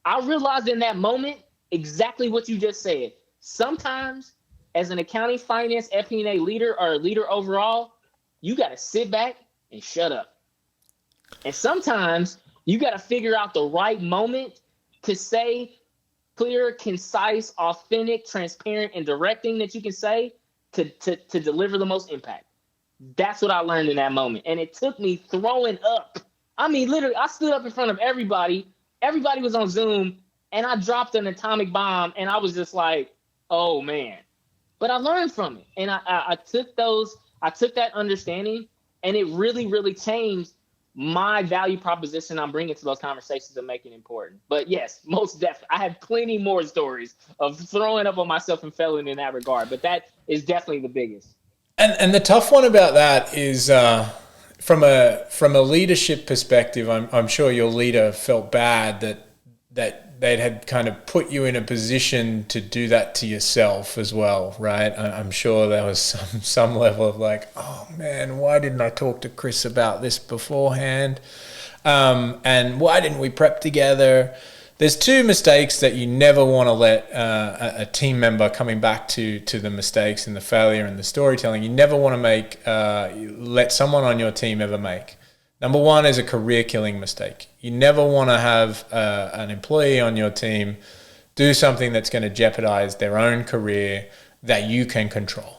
I realized in that moment exactly what you just said. Sometimes, as an accounting, finance, FP&A leader or a leader overall, you got to sit back and shut up. And sometimes You got to figure out the right moment to say clear, concise, authentic, transparent, and direct thing that you can say to deliver the most impact. That's what I learned in that moment. And it took me throwing up. I mean, literally, I stood up in front of everybody. Everybody was on Zoom, and I dropped an atomic bomb, and I was just like, oh, man. But I learned from it. And I took that understanding, and it really, really changed my value proposition I'm bringing to those conversations and making it important. But yes, most definitely. I have plenty more stories of throwing up on myself and failing in that regard. But that is definitely the biggest. And the tough one about that is from a leadership perspective. I'm sure your leader felt bad that they had kind of put you in a position to do that to yourself as well, right? I'm sure there was some level of like, oh man, why didn't I talk to Chris about this beforehand? And why didn't we prep together? There's two mistakes that you never want to let a team member, coming back to the mistakes and the failure and the storytelling, you never want to let someone on your team ever make. Number one is a career-killing mistake. You never want to have an employee on your team do something that's going to jeopardize their own career that you can control.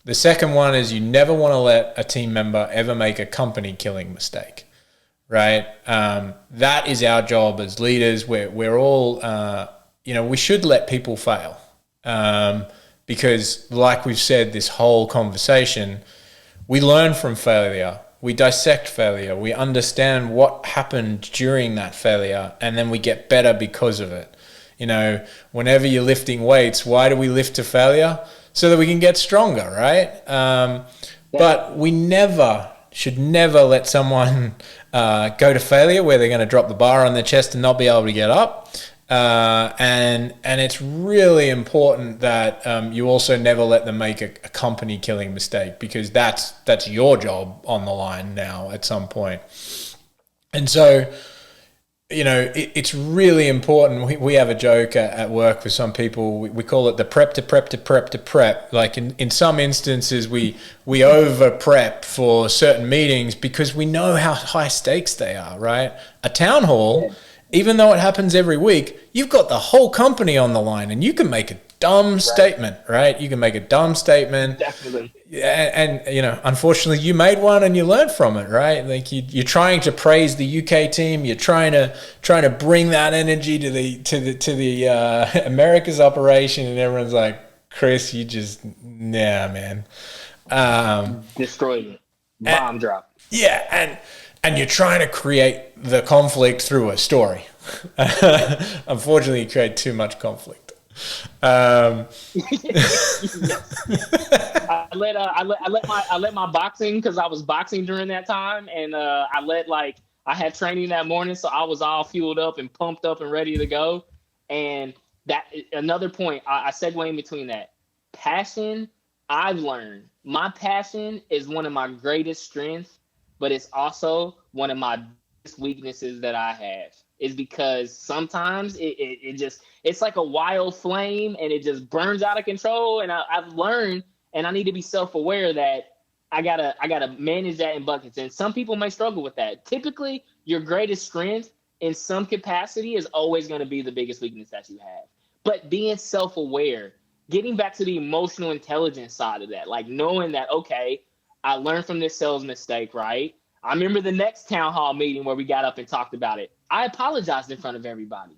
The second one is you never want to let a team member ever make a company-killing mistake. Right, that is our job as leaders. We're all, we should let people fail, because, like we've said, this whole conversation, we learn from failure, we dissect failure, we understand what happened during that failure, and then we get better because of it. Whenever you're lifting weights, why do we lift to failure? So that we can get stronger, right? But we should never let someone go to failure where they're going to drop the bar on their chest and not be able to get up. And it's really important that you also never let them make a company-killing mistake, because that's your job on the line now at some point. And so, it's really important. We have a joke at work with some people. We call it the prep to prep to prep to prep. Like in some instances, we over prep for certain meetings because we know how high stakes they are, right? A town hall, even though it happens every week, you've got the whole company on the line, and you can make a dumb statement, right? You can make a dumb statement. Definitely. And unfortunately, you made one and you learned from it, right? Like you're trying to praise the UK team, you're trying to bring that energy to the America's operation, and everyone's like, Chris, you just man, destroyed it, bomb drop. Yeah, and you're trying to create the conflict through a story. Unfortunately, you create too much conflict. I let my boxing, because I was boxing during that time, and I had training that morning, so I was all fueled up and pumped up and ready to go. And that another point, I segue in between that. Passion, I've learned my passion is one of my greatest strengths, but it's also one of my biggest weaknesses that I have. Is because sometimes it's like a wild flame, and it just burns out of control. And I've learned, and I need to be self-aware that I gotta manage that in buckets. And some people may struggle with that. Typically, your greatest strength in some capacity is always going to be the biggest weakness that you have. But being self-aware, getting back to the emotional intelligence side of that, like knowing that, okay, I learned from this sales mistake, right? I remember the next town hall meeting where we got up and talked about it. I apologized in front of everybody.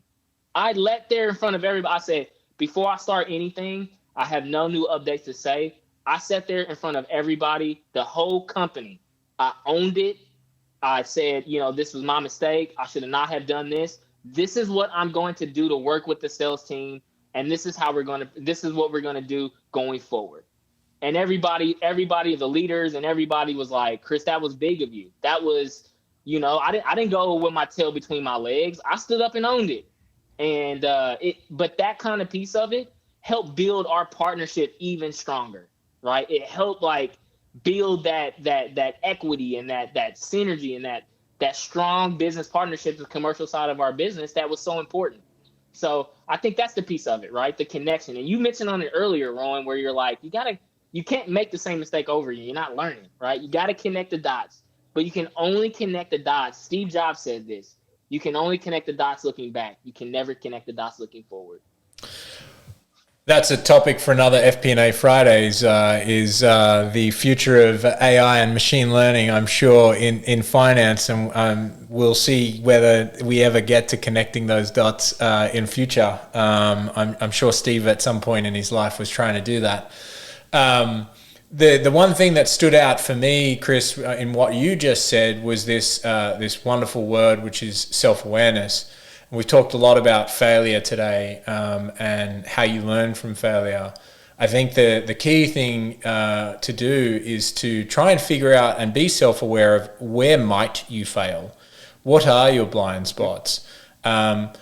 I let there in front of everybody. I said, before I start anything, I have no new updates to say. I sat there in front of everybody, the whole company. I owned it. I said, this was my mistake. I should not have done this. This is what I'm going to do to work with the sales team. And this is what we're going to do going forward. And everybody, the leaders and everybody was like, Chris, that was big of you. That was, I didn't go with my tail between my legs. I stood up and owned it. And but that kind of piece of it helped build our partnership even stronger, right? It helped build that equity and that synergy and that strong business partnership, the commercial side of our business that was so important. So I think that's the piece of it, right? The connection. And you mentioned on it earlier, Rowan, where you're like, you can't make the same mistake over again. You're not learning, right? You got to connect the dots, but you can only connect the dots. Steve Jobs said this. You can only connect the dots looking back. You can never connect the dots looking forward. That's a topic for another FP&A Fridays, is the future of AI and machine learning, I'm sure, in finance. And we'll see whether we ever get to connecting those dots in future. I'm sure Steve at some point in his life was trying to do that. The one thing that stood out for me, Chris, in what you just said was this wonderful word, which is self-awareness. We've talked a lot about failure today, and how you learn from failure. I think the key thing to do is to try and figure out and be self-aware of where might you fail. What are your blind spots? Again,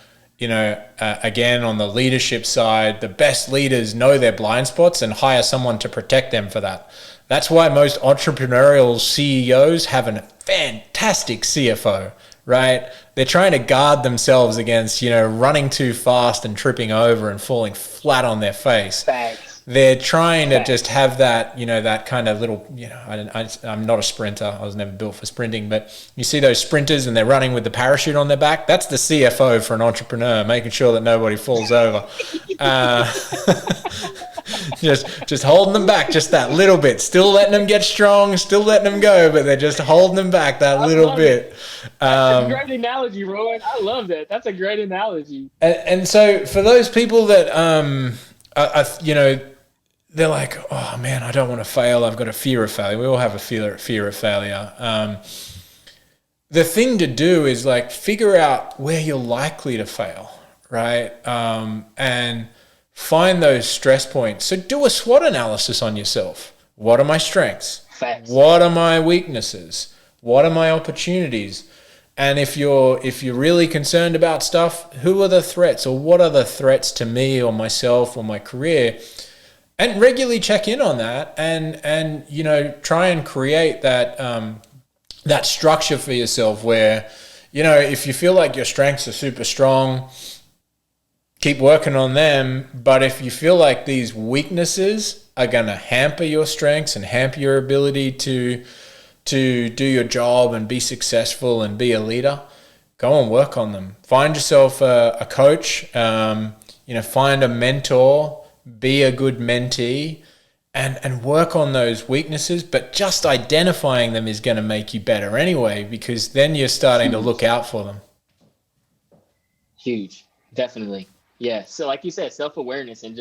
on the leadership side, the best leaders know their blind spots and hire someone to protect them for that. That's why most entrepreneurial CEOs have a fantastic CFO, right? They're trying to guard themselves against, running too fast and tripping over and falling flat on their face. Facts. They're trying to just have that, that kind of little, I'm not a sprinter. I was never built for sprinting, but you see those sprinters and they're running with the parachute on their back. That's the CFO for an entrepreneur, making sure that nobody falls over. Just holding them back just that little bit, still letting them get strong, still letting them go, but they're just holding them back that little bit. That's a great analogy, Rowan. I love that. That's a great analogy. And so for those people that, they're like, oh man, I don't want to fail. I've got a fear of failure. We all have a fear of failure. The thing to do is like figure out where you're likely to fail, right? And find those stress points. So do a SWOT analysis on yourself. What are my strengths? Facts. What are my weaknesses? What are my opportunities? And if you're really concerned about stuff, who are the threats, or what are the threats to me or myself or my career? And regularly check in on that, and try and create that structure for yourself where, if you feel like your strengths are super strong, keep working on them. But if you feel like these weaknesses are going to hamper your strengths and hamper your ability to do your job and be successful and be a leader, go and work on them. Find yourself a coach, find a mentor, be a good mentee, and work on those weaknesses. But just identifying them is going to make you better anyway, because then you're starting to look out for them. Huge. Definitely. Yeah. So like you said, self-awareness, and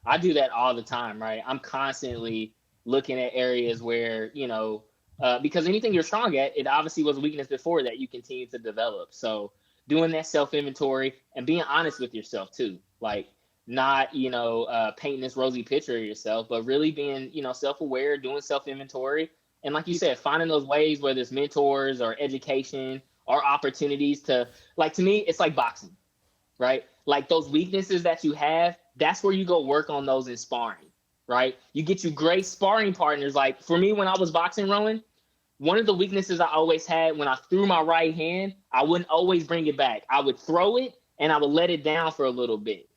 I do that all the time, right? I'm constantly looking at areas where, because anything you're strong at, it obviously was a weakness before that you continue to develop. So doing that self-inventory and being honest with yourself too, like not, painting this rosy picture of yourself, but really being, self-aware, doing self-inventory. And like you said, finding those ways, whether it's mentors or education or opportunities to me, it's like boxing, right? Like those weaknesses that you have, that's where you go work on those in sparring, right? You get you great sparring partners. Like for me, when I was boxing, Rowan, one of the weaknesses I always had when I threw my right hand, I wouldn't always bring it back. I would throw it and I would let it down for a little bit.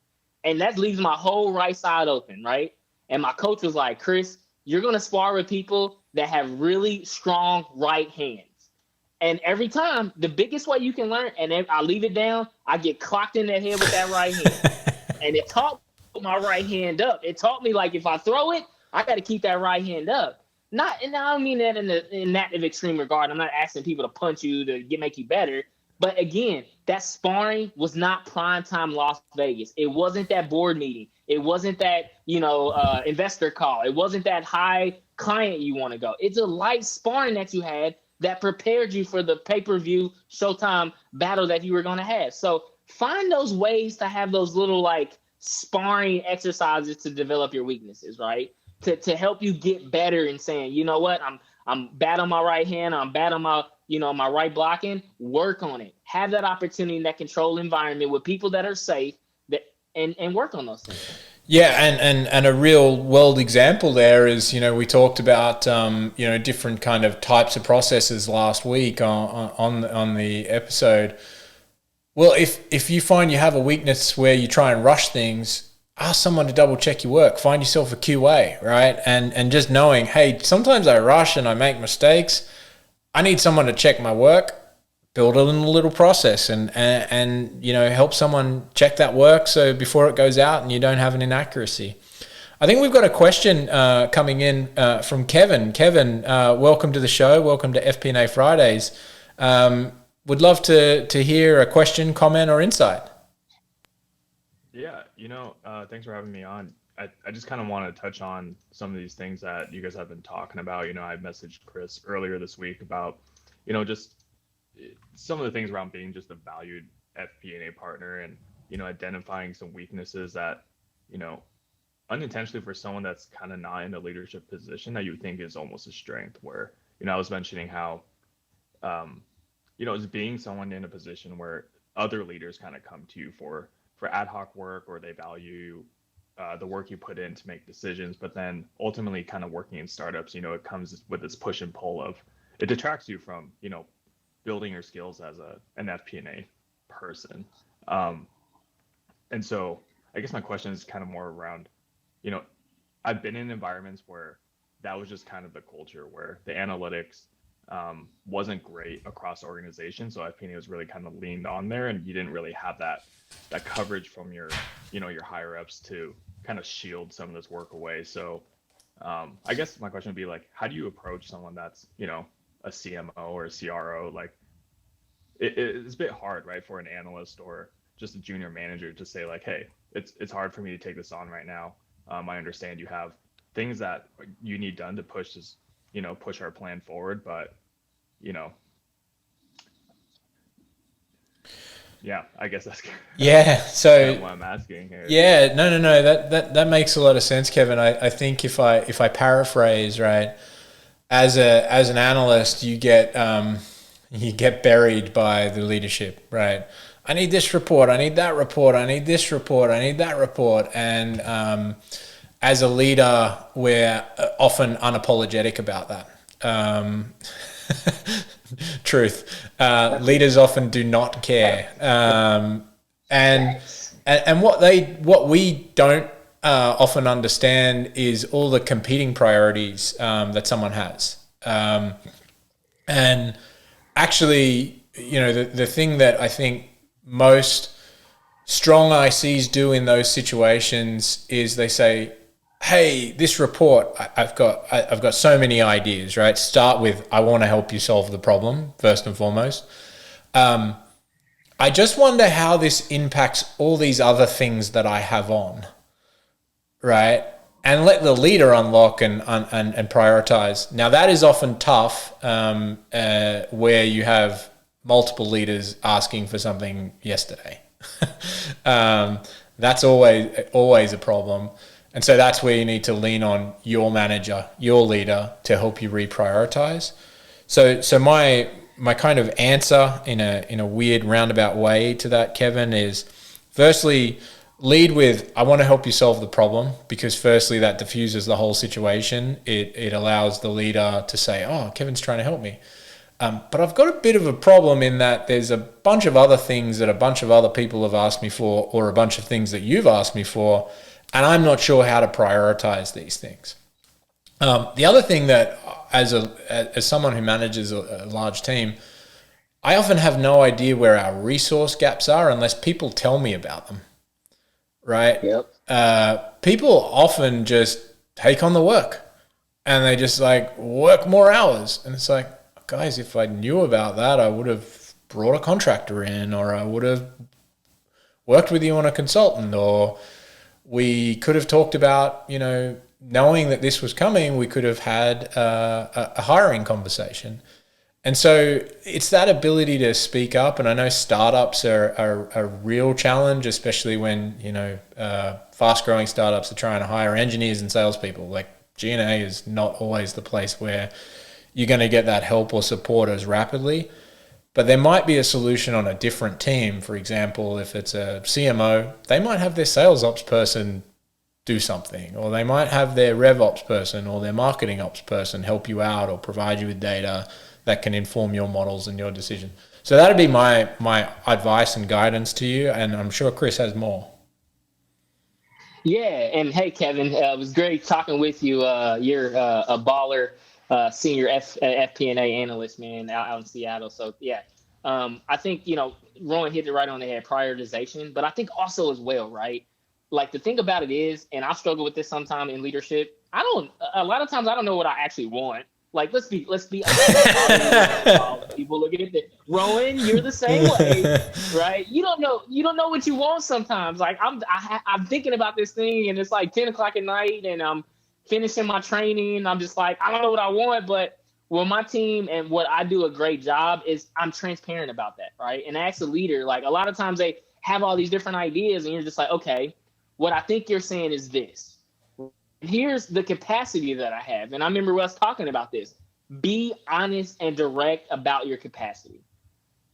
And that leaves my whole right side open, right? And my coach was like, Chris, you're going to spar with people that have really strong right hands. And every time, the biggest way you can learn, and then I leave it down, I get clocked in the head with that right hand. And it taught my right hand up. It taught me, like, if I throw it, I got to keep that right hand up. And I don't mean that in that extreme regard. I'm not asking people to punch you to make you better. But again, that sparring was not primetime Las Vegas. It wasn't that board meeting. It wasn't that, investor call. It wasn't that high client you want to go. It's a light sparring that you had that prepared you for the pay-per-view Showtime battle that you were going to have. So find those ways to have those little like sparring exercises to develop your weaknesses, right? To help you get better in saying, you know what, I'm bad on my right hand, I'm bad on my, my right blocking. Work on it. Have that opportunity in that controlled environment with people that are safe, and work on those things. Yeah, and a real world example there is, we talked about different kind of types of processes last week on the episode. Well, if you find you have a weakness where you try and rush things, ask someone to double check your work. Find yourself a QA, right? And just knowing, hey, sometimes I rush and I make mistakes. I need someone to check my work. build a little process and help someone check that work so before it goes out and you don't have an inaccuracy. I think we've got a question coming in from Kevin. Kevin, welcome to the show. Welcome to FP&A Fridays. Would love to hear a question, comment, or insight. Yeah, thanks for having me on. I just kind of want to touch on some of these things that you guys have been talking about. I messaged Chris earlier this week about, just some of the things around being just a valued FP&A partner and, identifying some weaknesses that, unintentionally for someone that's kind of not in a leadership position that you would think is almost a strength where, I was mentioning how, as being someone in a position where other leaders kind of come to you for ad hoc work, or they value the work you put in to make decisions, but then ultimately kind of working in startups, it comes with this push and pull of, it detracts you from, building your skills as an FP&A person. And so I guess my question is kind of more around, I've been in environments where that was just kind of the culture where the analytics wasn't great across organizations. So FP&A was really kind of leaned on there, and you didn't really have that coverage from your higher ups to kind of shield some of this work away. So I guess my question would be like, how do you approach someone that's, a CMO or a CRO? Like it's a bit hard, right, for an analyst or just a junior manager to say like, hey, it's hard for me to take this on right now. I understand you have things that you need done to push this, push our plan forward, but yeah, I guess that's so what I'm asking here. Yeah, no, that makes a lot of sense, Kevin. I think if I paraphrase, right, as an analyst, you get buried by the leadership, right? I need this report, I need that report, I need this report, I need that report, and as a leader, we're often unapologetic about that. Truth. Leaders often do not care, and what we don't often understand is all the competing priorities that someone has, and actually, the thing that I think most strong ICs do in those situations is they say, hey, this report, I've got so many ideas, right? Start with, I want to help you solve the problem, first and foremost. I just wonder how this impacts all these other things that I have on, right? And let the leader unlock and prioritize. Now, that is often tough where you have multiple leaders asking for something yesterday. That's always a problem. And so that's where you need to lean on your manager, your leader, to help you reprioritize. So my kind of answer in a weird roundabout way to that, Kevin, is firstly, lead with, I want to help you solve the problem, because firstly, that diffuses the whole situation. It allows the leader to say, oh, Kevin's trying to help me. But I've got a bit of a problem in that there's a bunch of other things that a bunch of other people have asked me for, or a bunch of things that you've asked me for, and I'm not sure how to prioritize these things. The other thing that, as someone who manages a large team, I often have no idea where our resource gaps are unless people tell me about them, right? Yep. People often just take on the work, and they just like work more hours, and it's like, guys, if I knew about that, I would have brought a contractor in, or I would have worked with you on a consultant, or we could have talked about, knowing that this was coming, we could have had a hiring conversation. And so it's that ability to speak up. And I know startups are a real challenge, especially when, fast growing startups are trying to hire engineers and salespeople. Like G&A is not always the place where you're going to get that help or support as rapidly. But there might be a solution on a different team. For example, if it's a CMO, they might have their sales ops person do something, or they might have their rev ops person or their marketing ops person help you out or provide you with data that can inform your models and your decision. So that'd be my advice and guidance to you. And I'm sure Chris has more. Yeah, and hey, Kevin, it was great talking with you. You're a baller, senior FP&A analyst, man, out in Seattle. So yeah, I think, Rowan hit it right on the head, prioritization, but I think also as well, right? Like the thing about it is, and I struggle with this sometime in leadership. A lot of times I don't know what I actually want. Like, let's be honest. People looking at this. Rowan, you're the same way, right? You don't know what you want sometimes. Like I'm thinking about this thing and it's like 10 o'clock at night and I'm finishing my training. And I'm just like, I don't know what I want, but my team and what I do a great job is I'm transparent about that, right? And as a leader, like a lot of times they have all these different ideas and you're just like, okay, what I think you're saying is this. Here's the capacity that I have. And I remember us talking about this. Be honest and direct about your capacity.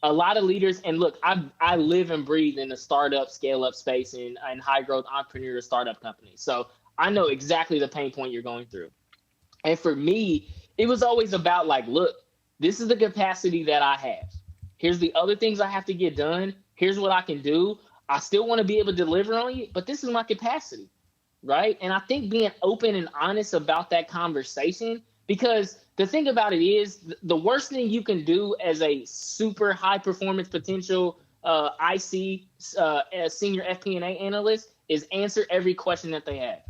A lot of leaders, and look, I live and breathe in the startup, scale up space and high growth entrepreneur startup companies. So I know exactly the pain point you're going through. And for me, it was always about like, look, this is the capacity that I have. Here's the other things I have to get done. Here's what I can do. I still want to be able to deliver on it, but this is my capacity. Right. And I think being open and honest about that conversation, because the thing about it is the worst thing you can do as a super high performance potential IC senior FP&A analyst is answer every question that they have.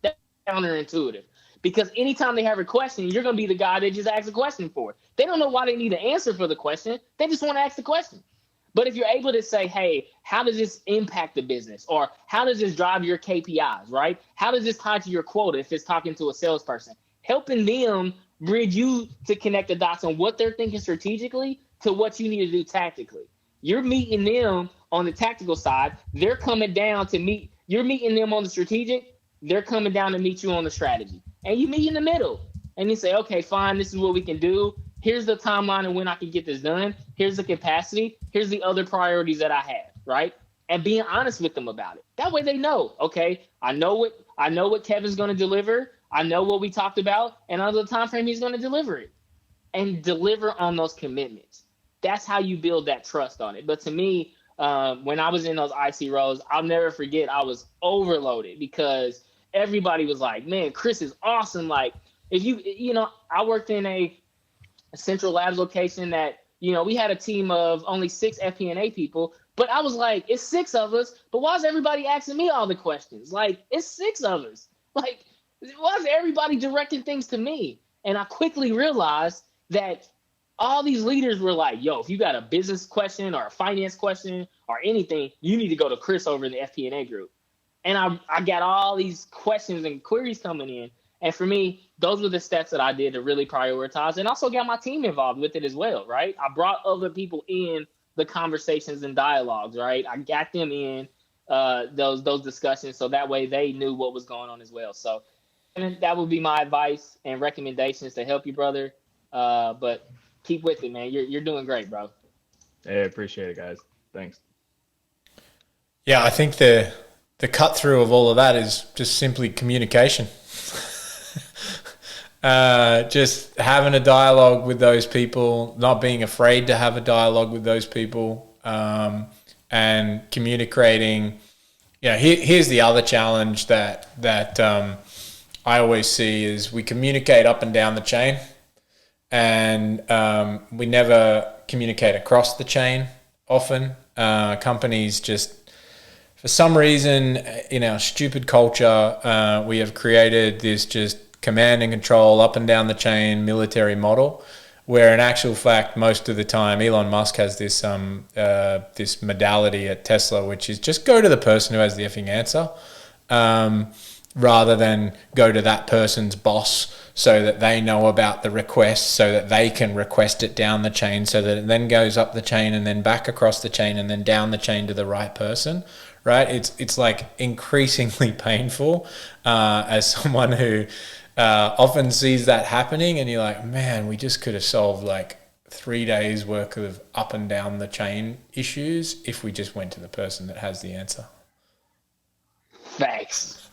That's counterintuitive, because anytime they have a question, you're going to be the guy they just ask a question for. They don't know why they need an answer for the question. They just want to ask the question. But if you're able to say, hey, how does this impact the business? Or how does this drive your KPIs, right? How does this tie to your quota if it's talking to a salesperson? Helping them bridge you to connect the dots on what they're thinking strategically to what you need to do tactically. You're meeting them on the tactical side. They're coming down to meet. You're meeting them on the strategic. They're coming down to meet you on the strategy. And you meet in the middle. And you say, okay, fine, this is what we can do. Here's the timeline and when I can get this done. Here's the capacity. Here's the other priorities that I have, right? And being honest with them about it. That way they know, okay, I know what Kevin's going to deliver. I know what we talked about, and under the time frame he's going to deliver it. And deliver on those commitments. That's how you build that trust on it. But to me, when I was in those IC roles, I'll never forget I was overloaded because everybody was like, man, Chris is awesome. Like, if I worked in a central labs location that, we had a team of only 6 FP&A people, but I was like, it's 6 of us, but why is everybody asking me all the questions? Like, it's 6 of us. Like, why is everybody directing things to me? And I quickly realized that all these leaders were like, yo, if you got a business question or a finance question or anything, you need to go to Chris over in the FP&A group. And I got all these questions and queries coming in. And for me, those were the steps that I did to really prioritize and also got my team involved with it as well, right? I brought other people in the conversations and dialogues, right? I got them in those discussions so that way they knew what was going on as well. So and that would be my advice and recommendations to help you, brother. But keep with it, man. You're doing great, bro. Hey, I appreciate it, guys. Thanks. Yeah, I think the cut through of all of that is just simply communication. Just having a dialogue with those people, not being afraid to have a dialogue with those people, and communicating. Here's the other challenge that I always see is we communicate up and down the chain, and we never communicate across the chain. Often, companies just, for some reason, in our stupid culture, we have created this just command and control up and down the chain military model, where in actual fact, most of the time, Elon Musk has this this modality at Tesla, which is just go to the person who has the effing answer, rather than go to that person's boss so that they know about the request, so that they can request it down the chain, so that it then goes up the chain and then back across the chain and then down the chain to the right person. Right? It's like increasingly painful as someone who often sees that happening, and you're like, man, we just could have solved like 3 days worth of up and down the chain issues if we just went to the person that has the answer. Thanks.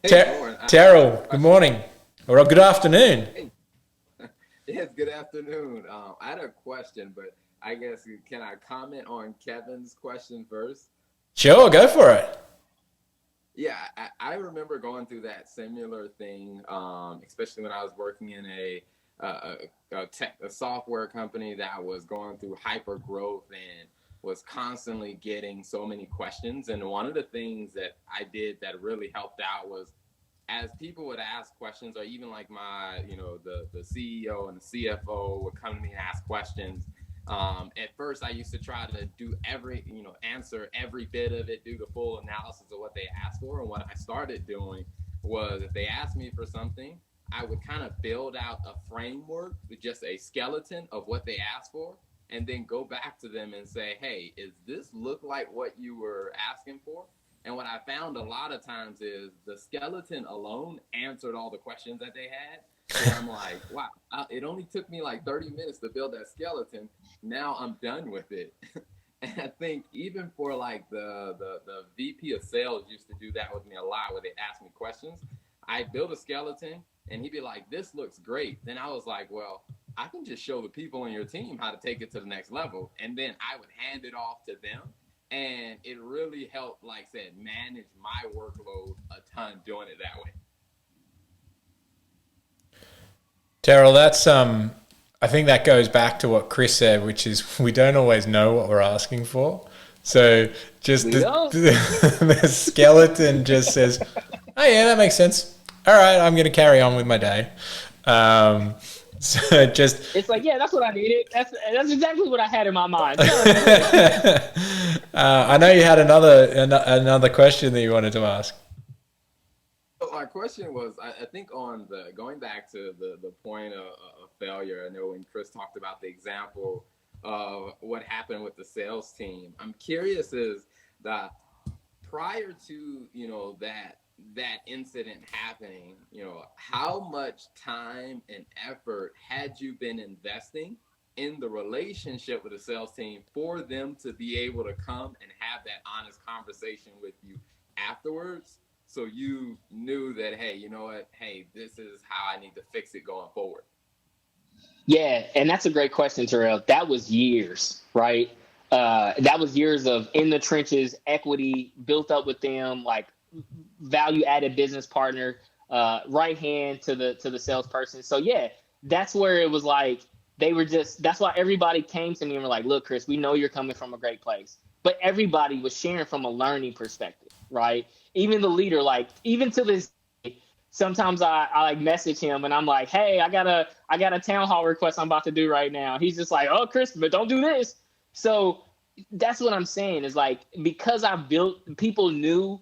Terrell, good morning or good afternoon. Hey. Yes, good afternoon. I had a question, but I guess, can I comment on Kevin's question first? Sure, go for it. Yeah, I remember going through that similar thing, especially when I was working in a a software company that was going through hyper growth and was constantly getting so many questions. And one of the things that I did that really helped out was, as people would ask questions, or even like my, the CEO and the CFO would come to me and ask questions. At first, I used to try to do answer every bit of it, do the full analysis of what they asked for. And what I started doing was, if they asked me for something, I would kind of build out a framework with just a skeleton of what they asked for, and then go back to them and say, hey, is this look like what you were asking for? And what I found a lot of times is the skeleton alone answered all the questions that they had. So I'm like, wow, it only took me like 30 minutes to build that skeleton. Now I'm done with it. And I think even for like the VP of sales used to do that with me a lot, where they ask me questions. I build a skeleton and he'd be like, this looks great. Then I was like, well, I can just show the people on your team how to take it to the next level. And then I would hand it off to them. And it really helped, like I said, manage my workload a ton doing it that way. Terrell, that's I think that goes back to what Chris said, which is we don't always know what we're asking for. So just the skeleton just says, oh yeah, that makes sense. All right, I'm going to carry on with my day. So it's like, yeah, that's what I needed. That's exactly what I had in my mind. I know you had another question that you wanted to ask. My question was, I think on going back to the point of failure. I know when Chris talked about the example of what happened with the sales team, I'm curious is that prior to that incident happening, how much time and effort had you been investing in the relationship with the sales team for them to be able to come and have that honest conversation with you afterwards, so you knew that, hey, you know what, hey, this is how I need to fix it going forward? Yeah, and that's a great question, Terrell. That was years, right? That was years of in the trenches, equity built up with them, like value-added business partner, right hand to the salesperson. So yeah, that's where it was like that's why everybody came to me and were like, look, Chris, we know you're coming from a great place. But everybody was sharing from a learning perspective, right? Even the leader, like even to this day, sometimes I like message him and I'm like, hey, I got a town hall request I'm about to do right now. He's just like, oh, Chris, but don't do this. So that's what I'm saying is like, because I built, people knew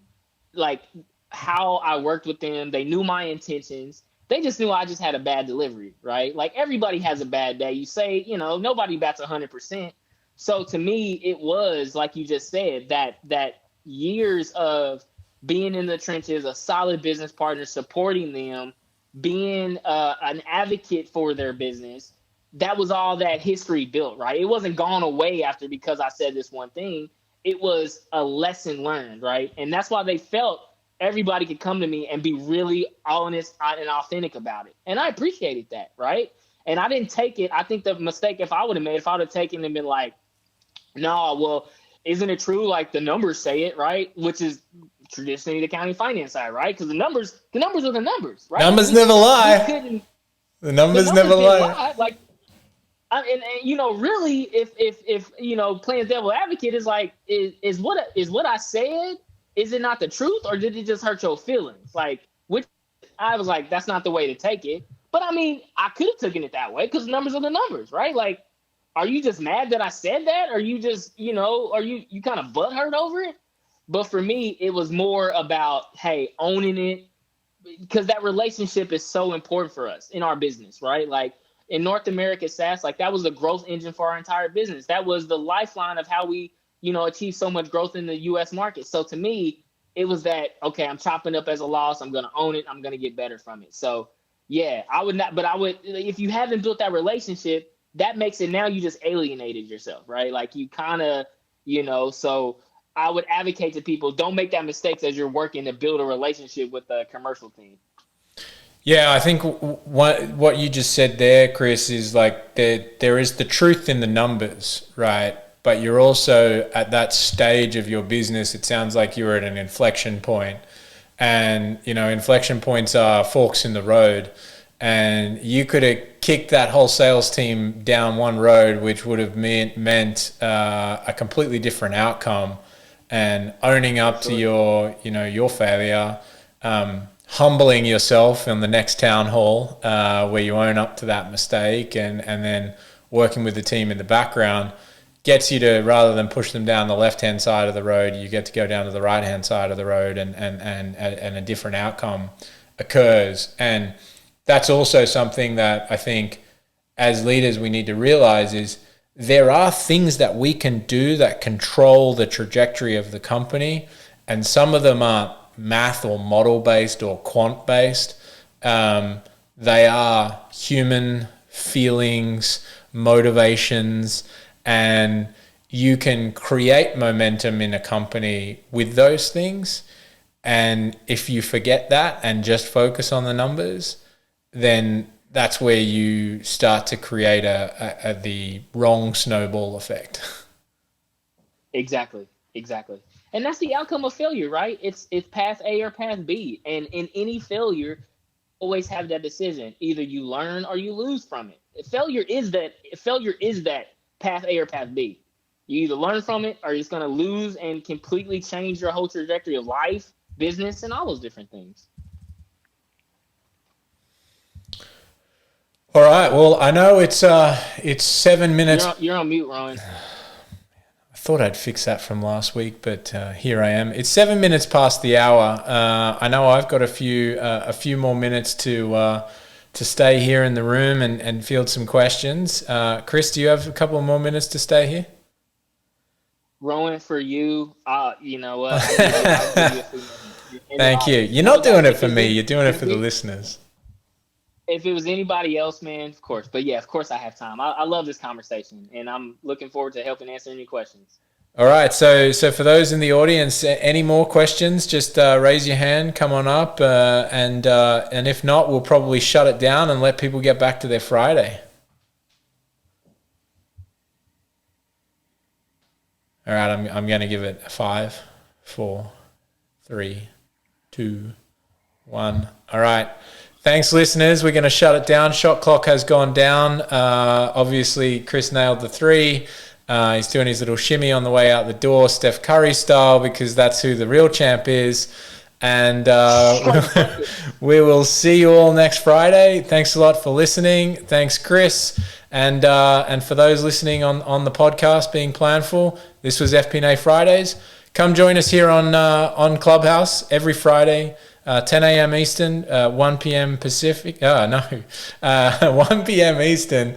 like how I worked with them. They knew my intentions. They just knew I just had a bad delivery, right? Like everybody has a bad day. You say, nobody bats 100%. So to me, it was like you just said, that years of being in the trenches, a solid business partner, supporting them, being an advocate for their business. That was all that history built, right? It wasn't gone away after because I said this one thing. It was a lesson learned, right? And that's why they felt everybody could come to me and be really honest and authentic about it. And I appreciated that, right? And I didn't take it. I think the mistake if I would have taken it and been like, no, well, isn't it true? Like the numbers say it, right? Which is traditionally the accounting finance side, right? Because the numbers are the numbers, right? Numbers never lie. The numbers never lie. Like, really, if playing devil advocate is like, is what I said, is it not the truth, or did it just hurt your feelings? Like, which I was like, that's not the way to take it. But I mean, I could have taken it that way because numbers are the numbers, right? Like, are you just mad that I said that? Or you just, are you kind of butthurt over it? But for me, it was more about, hey, owning it, because that relationship is so important for us in our business, right? Like in North America SaaS, like that was the growth engine for our entire business. That was the lifeline of how we, achieve so much growth in the US market. So to me, it was that, okay, I'm chopping up as a loss. I'm going to own it. I'm going to get better from it. So yeah, I would, if you haven't built that relationship, that makes it now you just alienated yourself, right? Like you kind of, so I would advocate to people, don't make that mistake as you're working to build a relationship with the commercial team. Yeah, I think what you just said there, Chris, is like there is the truth in the numbers, right? But you're also at that stage of your business, it sounds like you're at an inflection point. And, inflection points are forks in the road. and you could have kicked that whole sales team down one road, which would have meant a completely different outcome. And owning up to your failure, humbling yourself in the next town hall where you own up to that mistake, and then working with the team in the background gets you to, rather than push them down the left-hand side of the road, you get to go down to the right-hand side of the road, and a different outcome occurs. And that's also something that I think as leaders we need to realize is there are things that we can do that control the trajectory of the company, and some of them aren't math or model-based or quant-based. They are human feelings, motivations, and you can create momentum in a company with those things. And if you forget that and just focus on the numbers, then that's where you start to create the wrong snowball effect. Exactly. And that's the outcome of failure, right? It's path A or path B. And in any failure, always have that decision. Either you learn or you lose from it. Failure is that path A or path B. You either learn from it or you're just going to lose and completely change your whole trajectory of life, business, and all those different things. All right. Well, I know it's 7 minutes. You're on mute, Rowan. I thought I'd fix that from last week, but here I am. It's 7 minutes past the hour. I know I've got a few more minutes to stay here in the room and field some questions. Chris, do you have a couple of more minutes to stay here? Rowan, for you, you know what? Thank you. You're not doing it for me. You're doing it for the listeners. If it was anybody else, man, of course. But yeah, of course I have time. I love this conversation, and I'm looking forward to helping answer any questions. All right. So for those in the audience, any more questions, just raise your hand, come on up. And if not, we'll probably shut it down and let people get back to their Friday. All right. I'm going to give it a 5, 4, 3, 2, 1. All right. Thanks, listeners. We're going to shut it down. Shot clock has gone down. Obviously, Chris nailed the 3. He's doing his little shimmy on the way out the door, Steph Curry style, because that's who the real champ is. And we will see you all next Friday. Thanks a lot for listening. Thanks, Chris. And for those listening on the podcast, Being Planful, this was FP&A Fridays. Come join us here on Clubhouse every Friday. 10 a.m. Eastern, 1 p.m. Pacific. 1 p.m. Eastern,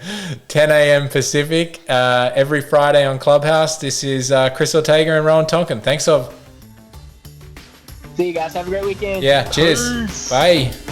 10 a.m. Pacific, every Friday on Clubhouse. This is Chris Ortega and Rowan Tonkin. Thanks, See you guys. Have a great weekend. Yeah, cheers. Peace. Bye.